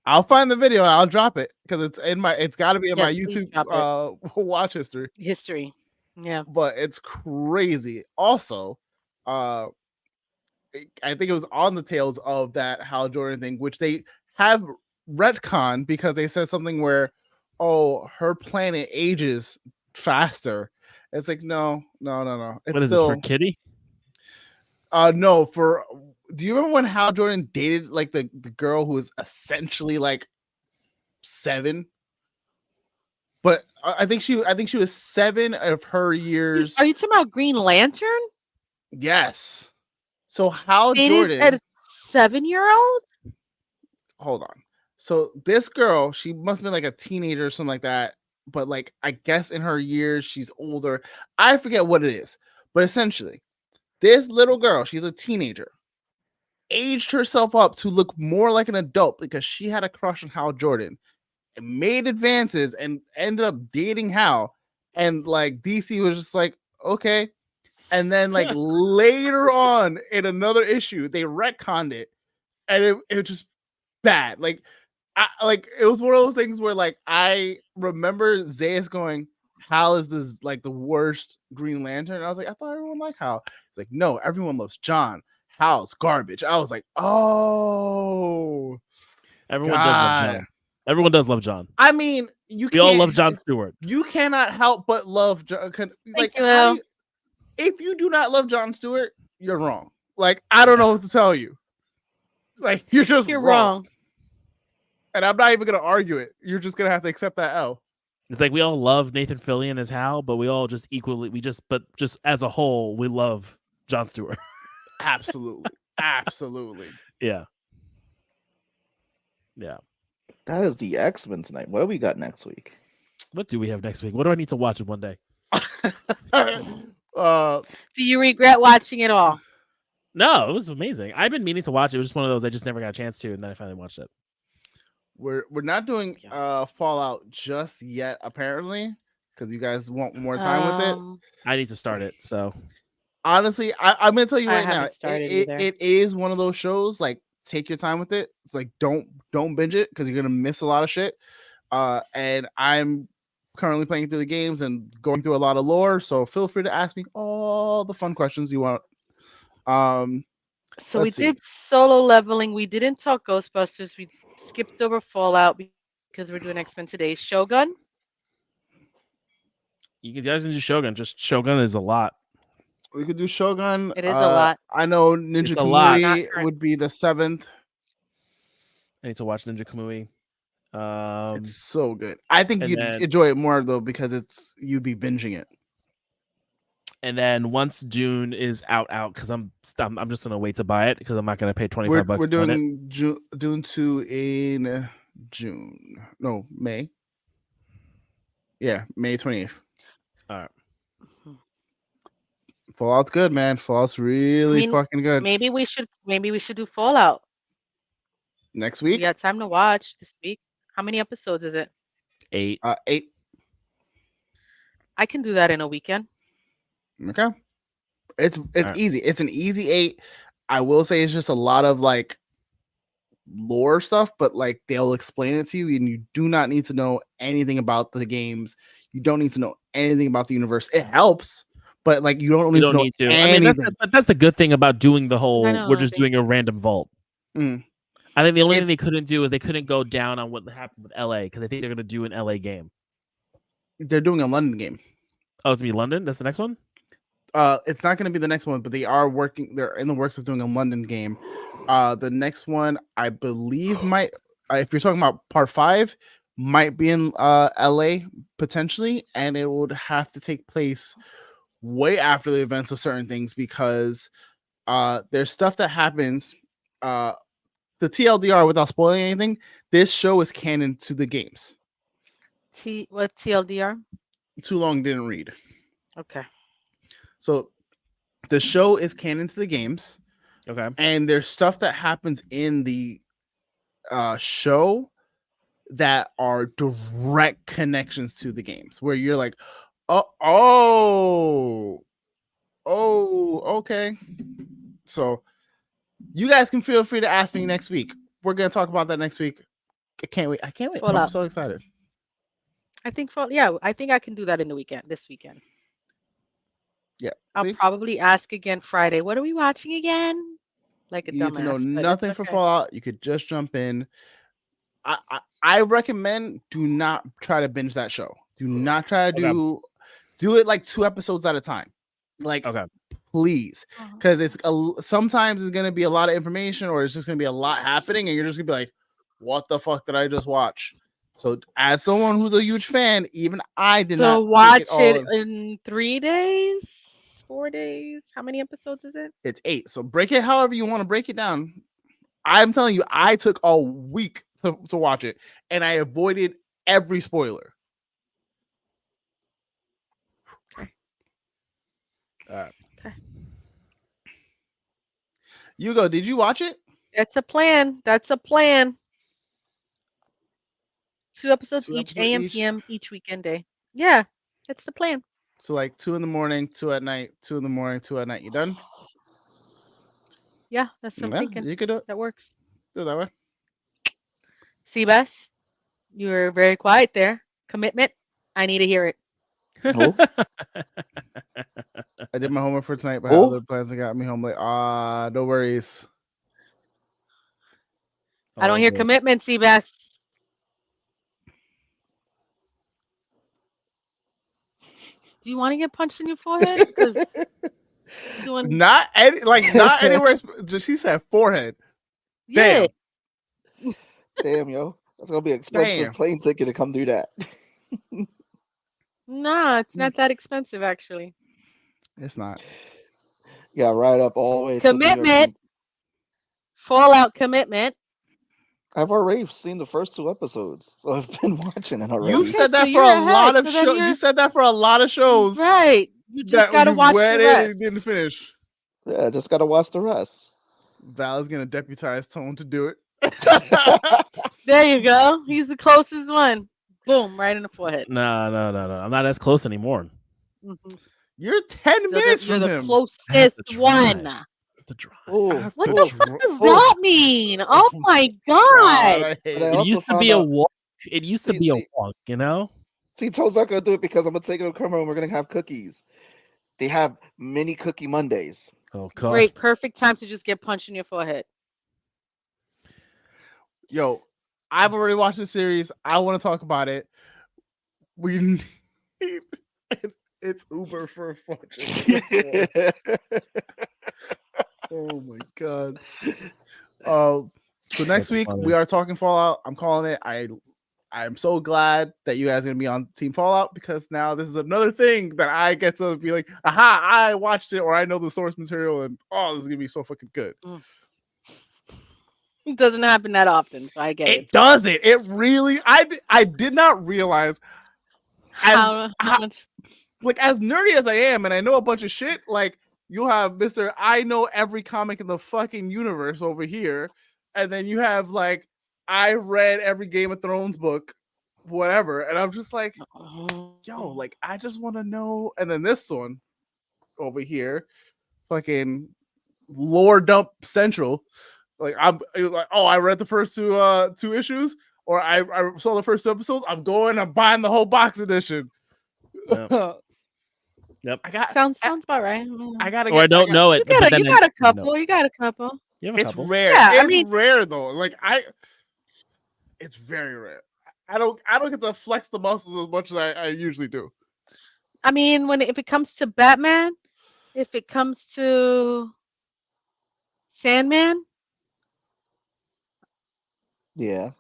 I'll find the video and I'll drop it because it's got to be in my YouTube watch history. Yeah, but it's crazy. Also, I think it was on the tails of that Hal Jordan thing, which they have retconned because they said something where, her planet ages faster. It's like no. It's what is still, this for Kitty? No, for. Do you remember when Hal Jordan dated like the girl who was essentially like 7? But I think she was 7 of her years. Are you talking about Green Lantern? Yes. So Hal Jordan at a 7-year-old? Hold on. So this girl, she must have been like a teenager or something like that. But like, I guess in her years, she's older. I forget what it is. But essentially, this little girl, she's a teenager. aged herself up to look more like an adult because she had a crush on Hal Jordan and made advances and ended up dating Hal. And like DC was just like, okay. And then like later on in another issue, they retconned it and it was just bad. Like it was one of those things where like I remember Zayas going, Hal is this like the worst Green Lantern. And I was like, I thought everyone liked Hal. It's like, no, everyone loves John. Hal's garbage. I was like, oh, everyone does love John. Everyone does love John. I mean, we all love John Stewart. You cannot help but love John. Like, if you do not love John Stewart, you're wrong. Like, I don't know what to tell you. Like, you're wrong. And I'm not even gonna argue it. You're just gonna have to accept that L. It's like we all love Nathan Fillion as Hal, but we all just equally but just as a whole, we love John Stewart. Absolutely. Absolutely. Yeah. That is the X-Men tonight. What do we got next week? What do we have next week? What do I need to watch in one day? Do you regret watching it all? No, it was amazing. I've been meaning to watch it. It was just one of those I just never got a chance to, and then I finally watched it. We're not doing Fallout just yet, apparently, because you guys want more time with it. I need to start it. So honestly, I'm gonna tell you right now, it is one of those shows. Like, take your time with it. It's like don't binge it because you're gonna miss a lot of shit. And I'm currently playing through the games and going through a lot of lore. So feel free to ask me all the fun questions you want. So we did solo leveling. We didn't talk Ghostbusters. We skipped over Fallout because we're doing X-Men today. Shogun. You guys can do Shogun. Just Shogun is a lot. We could do Shogun. It is a lot. I know Ninja Kamui would be the 7th. I need to watch Ninja Kamui. It's so good. I think you'd enjoy it more though because you'd be binging it. And then once Dune is out, because I'm just gonna wait to buy it because I'm not gonna pay $25. We're doing Dune 2 in June. No, May. Yeah, May 28th. All right. Fallout's good, man. Fallout's really fucking good. Maybe we should do Fallout next week. We got time to watch this week. How many episodes is it? 8. 8. I can do that in a weekend. Okay. It's easy. It's an easy 8. I will say it's just a lot of like lore stuff, but like they'll explain it to you, and you do not need to know anything about the games. You don't need to know anything about the universe. It helps, but like you don't need to know anything. I mean, that's the good thing about doing the whole. We're just doing a random vault. I think the only thing they couldn't do is they couldn't go down on what happened with LA because I think they're going to do an LA game. They're doing a London game. Oh, it's going to be London? That's the next one? It's not going to be the next one, but they are working. They're in the works of doing a London game. The next one, I believe, might, if you're talking about part 5, might be in LA potentially, and it would have to take place way after the events of certain things because there's stuff that happens. The TLDR, without spoiling anything, this show is canon to the games. What's TLDR? Too long didn't read. Okay. So the show is canon to the games. Okay. And there's stuff that happens in the show that are direct connections to the games where you're like, oh, okay. So you guys can feel free to ask me next week. We're going to talk about that next week. I can't wait. I'm so excited. I think I can do that this weekend. Yeah. I'll probably ask again Friday. What are we watching again? Like a dumbass. You need to know nothing for Fallout. You could just jump in. I recommend do not try to binge that show. Do not try to do it like 2 episodes at a time. Like, please, because it's sometimes it's gonna be a lot of information, or it's just gonna be a lot happening, and you're just gonna be like, "What the fuck did I just watch?" So, as someone who's a huge fan, even I did not. So watch it in 3 days, 4 days. How many episodes is it? It's 8. So break it however you want to break it down. I'm telling you, I took a week to watch it, and I avoided every spoiler. Okay. Okay. Hugo, did you watch it? That's a plan. That's a plan. 2 episodes Two each, episodes AM, each? PM, each weekend day. Yeah, that's the plan. So like 2 a.m, 2 at night, 2 a.m, 2 at night. You done? Yeah, that's what I'm Yeah, thinking. you could do it. That works. Do it that way. Seabass, you were very quiet there. Commitment. I need to hear it. Oh. I did my homework for tonight, but Oh. other plans that got me home late. No worries. I don't hear good. commitment, Seabass. Do you want to get punched in your forehead? Because doing Not anywhere. Just she said forehead. yeah. Damn, yo. That's gonna be an expensive Damn. plane ticket to come do that. Nah, it's not that expensive actually. It's not. Yeah, right up all the way to New York. Commitment. Fallout commitment. I've already seen the first 2 episodes, so I've been watching it already. You've said so that for you're a ahead, lot of so then shows. you're- You said that for a lot of shows. Right. You just That gotta you watch the went in rest. and didn't finish. Yeah, just gotta watch the rest. Val is gonna deputize Tone to do it. There you go. He's the closest one. Boom, right in the forehead. No. I'm not as close anymore. Mhm. You're 10 You're minutes the from him. closest That's one. right. The drive. Oh, What Oh, the fuck does that mean? Oh my god. I hate But I it. It also used to found be a out- walk. It used to See- be a see- walk, you know? See, Toad's not gonna do it because I'm gonna take it to Kermit and we're gonna have cookies. They have mini cookie Mondays. Oh god. Great, perfect time to just get punched in your forehead. Yo, I've already watched the series. I want to talk about it. We need it's Uber for a fortune. Oh my god. So next That's week funny. we are talking Fallout. I'm calling it. I'm so glad that you guys are gonna be on Team Fallout because now this is another thing that I get to be like, aha, I watched it or I know the source material and this is gonna be so fucking good. It doesn't happen that often, so I get it. It doesn't. It really. I did not realize How much? like as nerdy as I am, and I know a bunch of shit. Like you have Mr. I know every comic in the fucking universe over here, and then you have like I read every Game of Thrones book, whatever, and I'm just like, yo, like I just want to know. And then this one over here, fucking lore dump central. Like I'm like, oh, I read the first two issues, or I saw the first 2 episodes. I'm buying the whole box edition. Yep. Yep. I got Sounds about right. I gotta. Or I don't know it. You but got then you got a I know. couple. You got a couple. You have a It's couple. rare. Yeah, I it's mean- rare though. Like it's very rare. I don't get to flex the muscles as much as I usually do. I mean, if it comes to Batman, if it comes to Sandman, Yeah,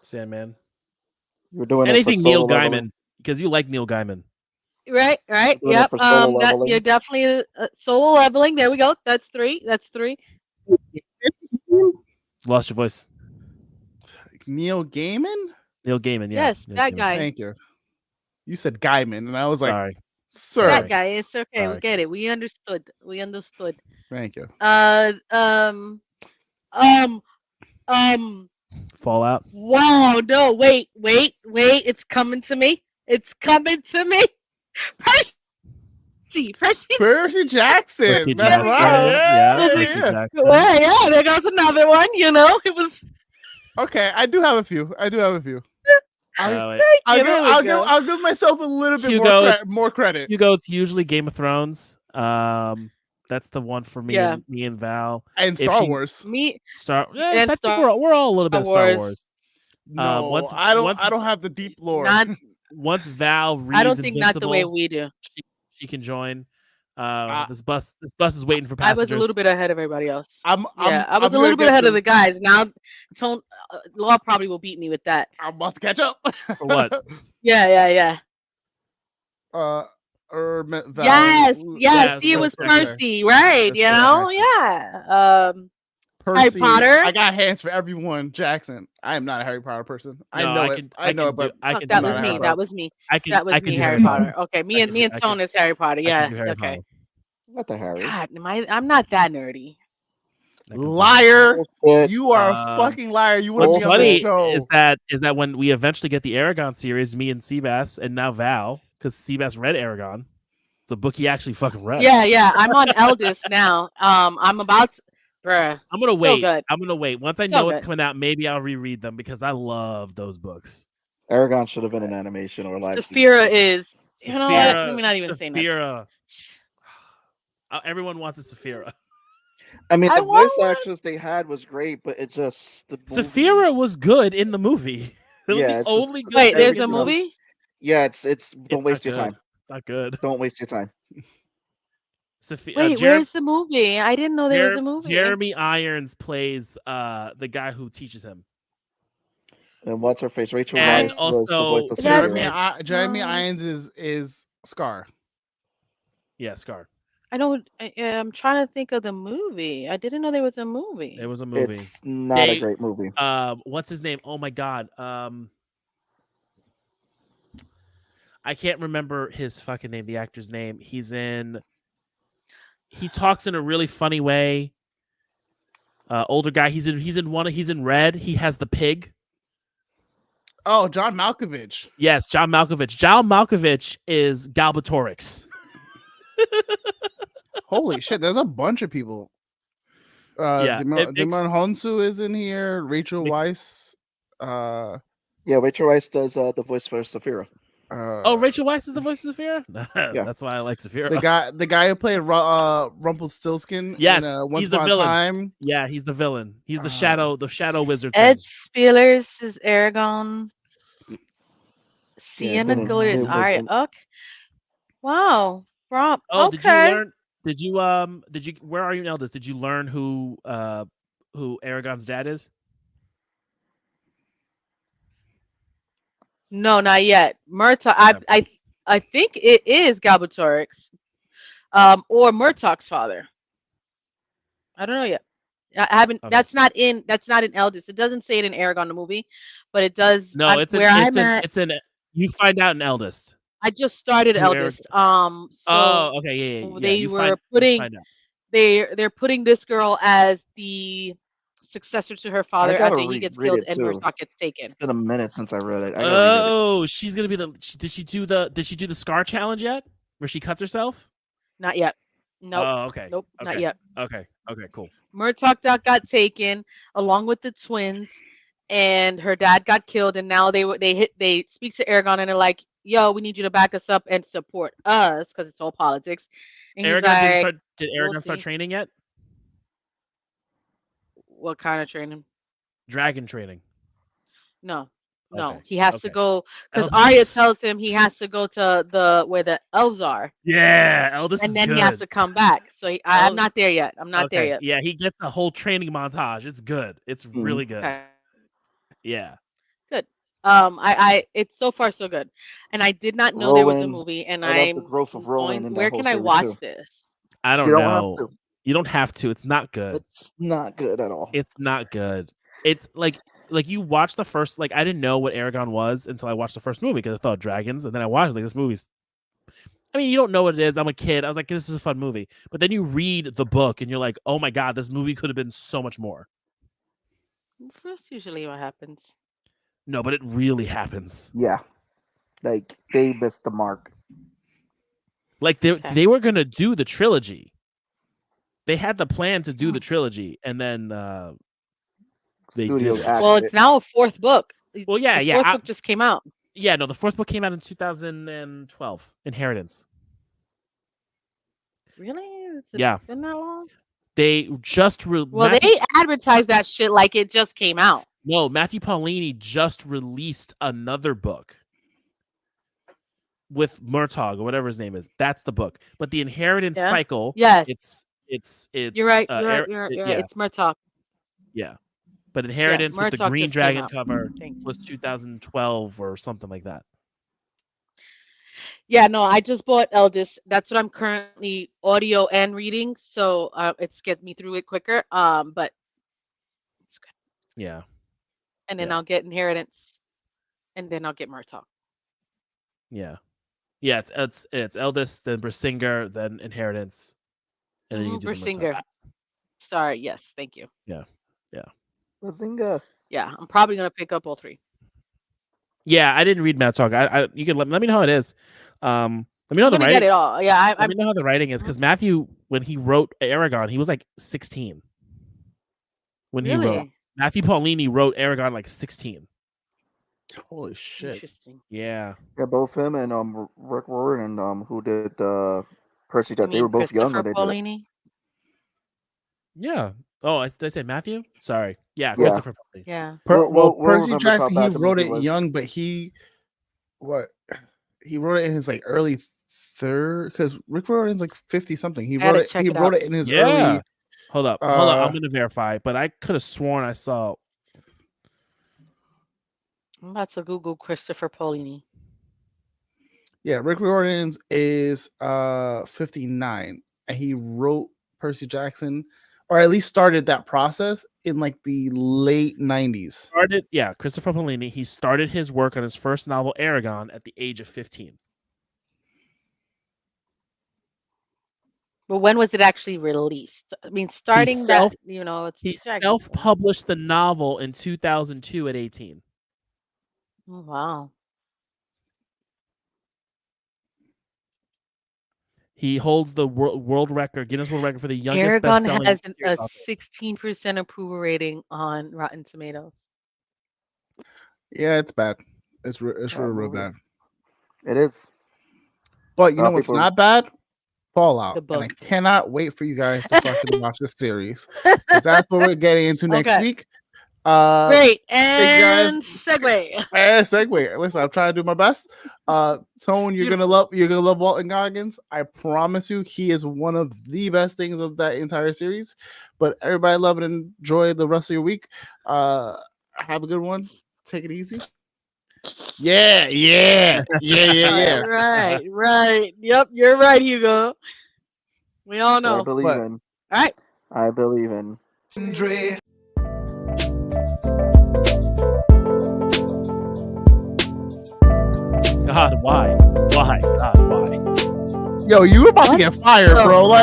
Sandman. you're doing Anything it for Neil solo leveling. Gaiman because you like Neil Gaiman. right? Doing it Yep. for solo That leveling. you're definitely solo leveling. There we go. That's 3. That's 3. Lost your voice. Neil Gaiman? Neil Gaiman. Yeah. Yes, Neil that Gaiman. guy. Thank you. You said Gaiman, and I was like, Sorry. sir. That guy. It's okay. Sorry. We get it. We understood. We understood. Thank you. Fallout. Wow. No. Wait. It's coming to me. It's coming to me. Percy. Percy Jackson. Percy That's Jackson. right. Yeah. Yeah. Percy Yeah. Jackson. Well, yeah. There goes another one. You know, it was. Okay, I do have a few. Wait. I'll give myself a little bit Hugo, more credit. Hugo, it's usually Game of Thrones. That's the one for me. Yeah. And me and Val. And if Star she- Wars. Me. I And think Star we're all a little bit of Star Wars. Wars. No, once- I don't. once- I don't have the deep lore. Not. Once Val reads I don't think not the way Invincible, we do. she can join. This bus is waiting for I passengers. was a little bit ahead of everybody else. I I was I'm a little gonna bit get ahead to- of the guys. Now, Law probably will beat me with that. I'm about to catch up. For what? Yeah. Val, Yes. Yes, See, it was that's right. Percy, right? That's You right, know, Percy. yeah. Percy, Potter. I got hands for everyone. Jackson. I am not a Harry Potter person. I No, know I it. can- I know can it, but do- I Fuck, can that do was Harry me. Potter. That was me. I can. That was I can me, do Harry Potter. Okay, me and I Tone is Harry Potter. I Yeah. can do Harry Okay. Potter. Not the Harry. God, I'm not that nerdy. Liar! Bullshit. You are a fucking liar. You want to What's be on this funny show? is that when we eventually get the Aragon series, me and Seabass and now Val, because Seabass read Aragon, it's a book he actually fucking read. Yeah. I'm on Eldest now. I'm about to, bruh. I'm gonna so wait. Good. I'm gonna wait. Once I So know it's good. coming out, maybe I'll reread them because I love those books. Aragon should have been an animation or a live Saphira TV. is. You know what? Let me not even say nothing. Saphira. Everyone wants a Saphira. I mean, I the want voice one. actress they had was great, but it just the movie- Saphira was good in the movie. It was Yeah, the it's just- only good Wait, thing there's in a the movie? Yeah, it's don't It's waste not your time. good. It's not good. Don't waste your time. Wait, where's the movie? I didn't know there was a movie. Jeremy Irons plays the guy who teaches him. And what's her face? Rachel And Weisz was the voice of That's Saphira. Jeremy Irons is Scar. Yeah, Scar. I know. I'm trying to think of the movie. I didn't know there was a movie. It was a movie. It's not a great movie. What's his name? Oh my god. I can't remember his fucking name, the actor's name. He talks in a really funny way. Older guy. He's in Red. He has the pig. Oh, John Malkovich. Yes, John Malkovich. John Malkovich is Galbatorix. Holy shit, there's a bunch of people. Dimon Honsu is in here. Rachel Weisz. Yeah, Rachel Weisz does the voice for Saphira. Rachel Weisz is the voice of Saphira? Yeah. That's why I like Saphira. The guy who played Rumpelstiltskin. Yes, Once he's the Upon a villain. Time. Yeah, he's the villain. He's the shadow wizard. Ed Spielers is Aragon. Sienna then Guller is it was Arya. an- Okay. Wow. Rob. Oh, Okay. did you where are you in Eldest? Did you learn who Aragon's dad is? No, not yet. Murtaugh. I think it is Galbatorix, or Murtaugh's father. I don't know yet. I haven't. Okay. That's not in Eldest. It doesn't say it in Aragon the movie, but it does. No, you find out in Eldest. I just started Who Eldest. So okay, yeah. they were they're putting this girl as the successor to her father after he gets killed and Murtaugh gets taken. It's been a minute since I read it. She's gonna be did she do the Scar challenge yet? Where she cuts herself? Not yet. Nope. Oh, okay. Nope. Okay. Not yet. Okay, cool. Murtaugh got taken along with the twins, and her dad got killed. And now they speak to Aragon and they're like, "Yo, we need you to back us up and support us because it's all politics." And Did Aragon start training yet? What kind of training? Dragon training. No. Okay. He has to go because Arya tells him he has to go to where the elves are. Yeah, Eldest. And then he has to come back. So I'm not there yet. I'm not there yet. Yeah, he gets a whole training montage. It's good. It's really good. Okay. Yeah. Good. It's so far so good, and I did not know there was a movie. And the growth of Rowan. Where can I watch this? I don't know. You don't have to. It's not good. It's not good at all. It's not good. It's like you watch the first, I didn't know what Aragon was until I watched the first movie because I thought dragons, and then I watched this movie's. I mean, you don't know what it is. I'm a kid. I was like, this is a fun movie. But then you read the book and you're like, oh my god, this movie could have been so much more. That's usually what happens. No, but it really happens. Yeah, they missed the mark. They were gonna do the trilogy. They had the plan to do the trilogy, and then they did. Well, it's now a fourth book. Well, yeah, the fourth book just came out. Yeah, no, the fourth book came out in 2012. Inheritance. Really? Yeah. Been that long? They just they advertised that shit like it just came out. No, Matthew Paolini just released another book with Murtaugh or whatever his name is. That's the book. But the Inheritance cycle. Yes. It's. You're right. You're right. It's Murtaugh. Yeah. But Inheritance with the green dragon cover Thanks. was 2012 or something like that. Yeah, no, I just bought Eldest. That's what I'm currently audio and reading, so it's get me through it quicker. But it's good. Yeah. And then I'll get Inheritance, and then I'll get Murtaugh. Yeah. Yeah, it's Eldest, then Brissinger, then Inheritance, and then you do Brissinger. Sorry. Yes. Thank you. Bazinga. Yeah. I'm probably gonna pick up all 3. Yeah, I didn't read Matt Talk. You can let me know how it is. Let me know I'm the gonna writing. get it all. Yeah. Let me know how the writing is, because Matthew, when he wrote Aragon, he was like 16. When he wrote Really Matthew Paulini wrote Aragon like 16. Holy shit. interesting. Yeah. Yeah, both him and Rick Warren and who did Percy You Jackson. They mean were both young Christopher when they did it. Paulini? Yeah. Oh, did I say Matthew? Sorry. Yeah, Yeah. Christopher Paulini. Yeah. We'll Percy remember how Jackson, he bad the wrote movie it was. young, but he wrote it in his like early third, because Rick Riordan's like 50 something. He gotta wrote it. check He it wrote out. it in his Yeah. early. Hold up. I'm gonna verify, but I could have sworn I saw. I'm about to Google Christopher Paulini. Yeah, Rick Riordan's is 59, and he wrote Percy Jackson, or at least started that process in like the late 90s. Christopher Paulini. He started his work on his first novel, Aragon, at the age of 15. But when was it actually released? I mean, starting that, it's He dragging. self-published the novel in 2002 at 18. Oh, wow. He holds the world record, Guinness World Record, for the youngest Aragon best-selling has a series author. 16% approval rating on Rotten Tomatoes. Yeah, it's bad. It's real movie. bad. It is. But you know what's not bad? Fallout. The book. And I cannot wait for you guys to fucking watch this series, because that's what we're getting into next week. Great. And segue. Segue. Listen, I'm trying to do my best. Tone, you're gonna love Walton Goggins. I promise you, he is one of the best things of that entire series. But everybody love and enjoy the rest of your week. Have a good one. Take it easy. Yeah. Right. Yep, you're right, Hugo. We all know. I believe in. All right. I believe in. God, why? God, why? Yo, you about to get fired, bro. Like.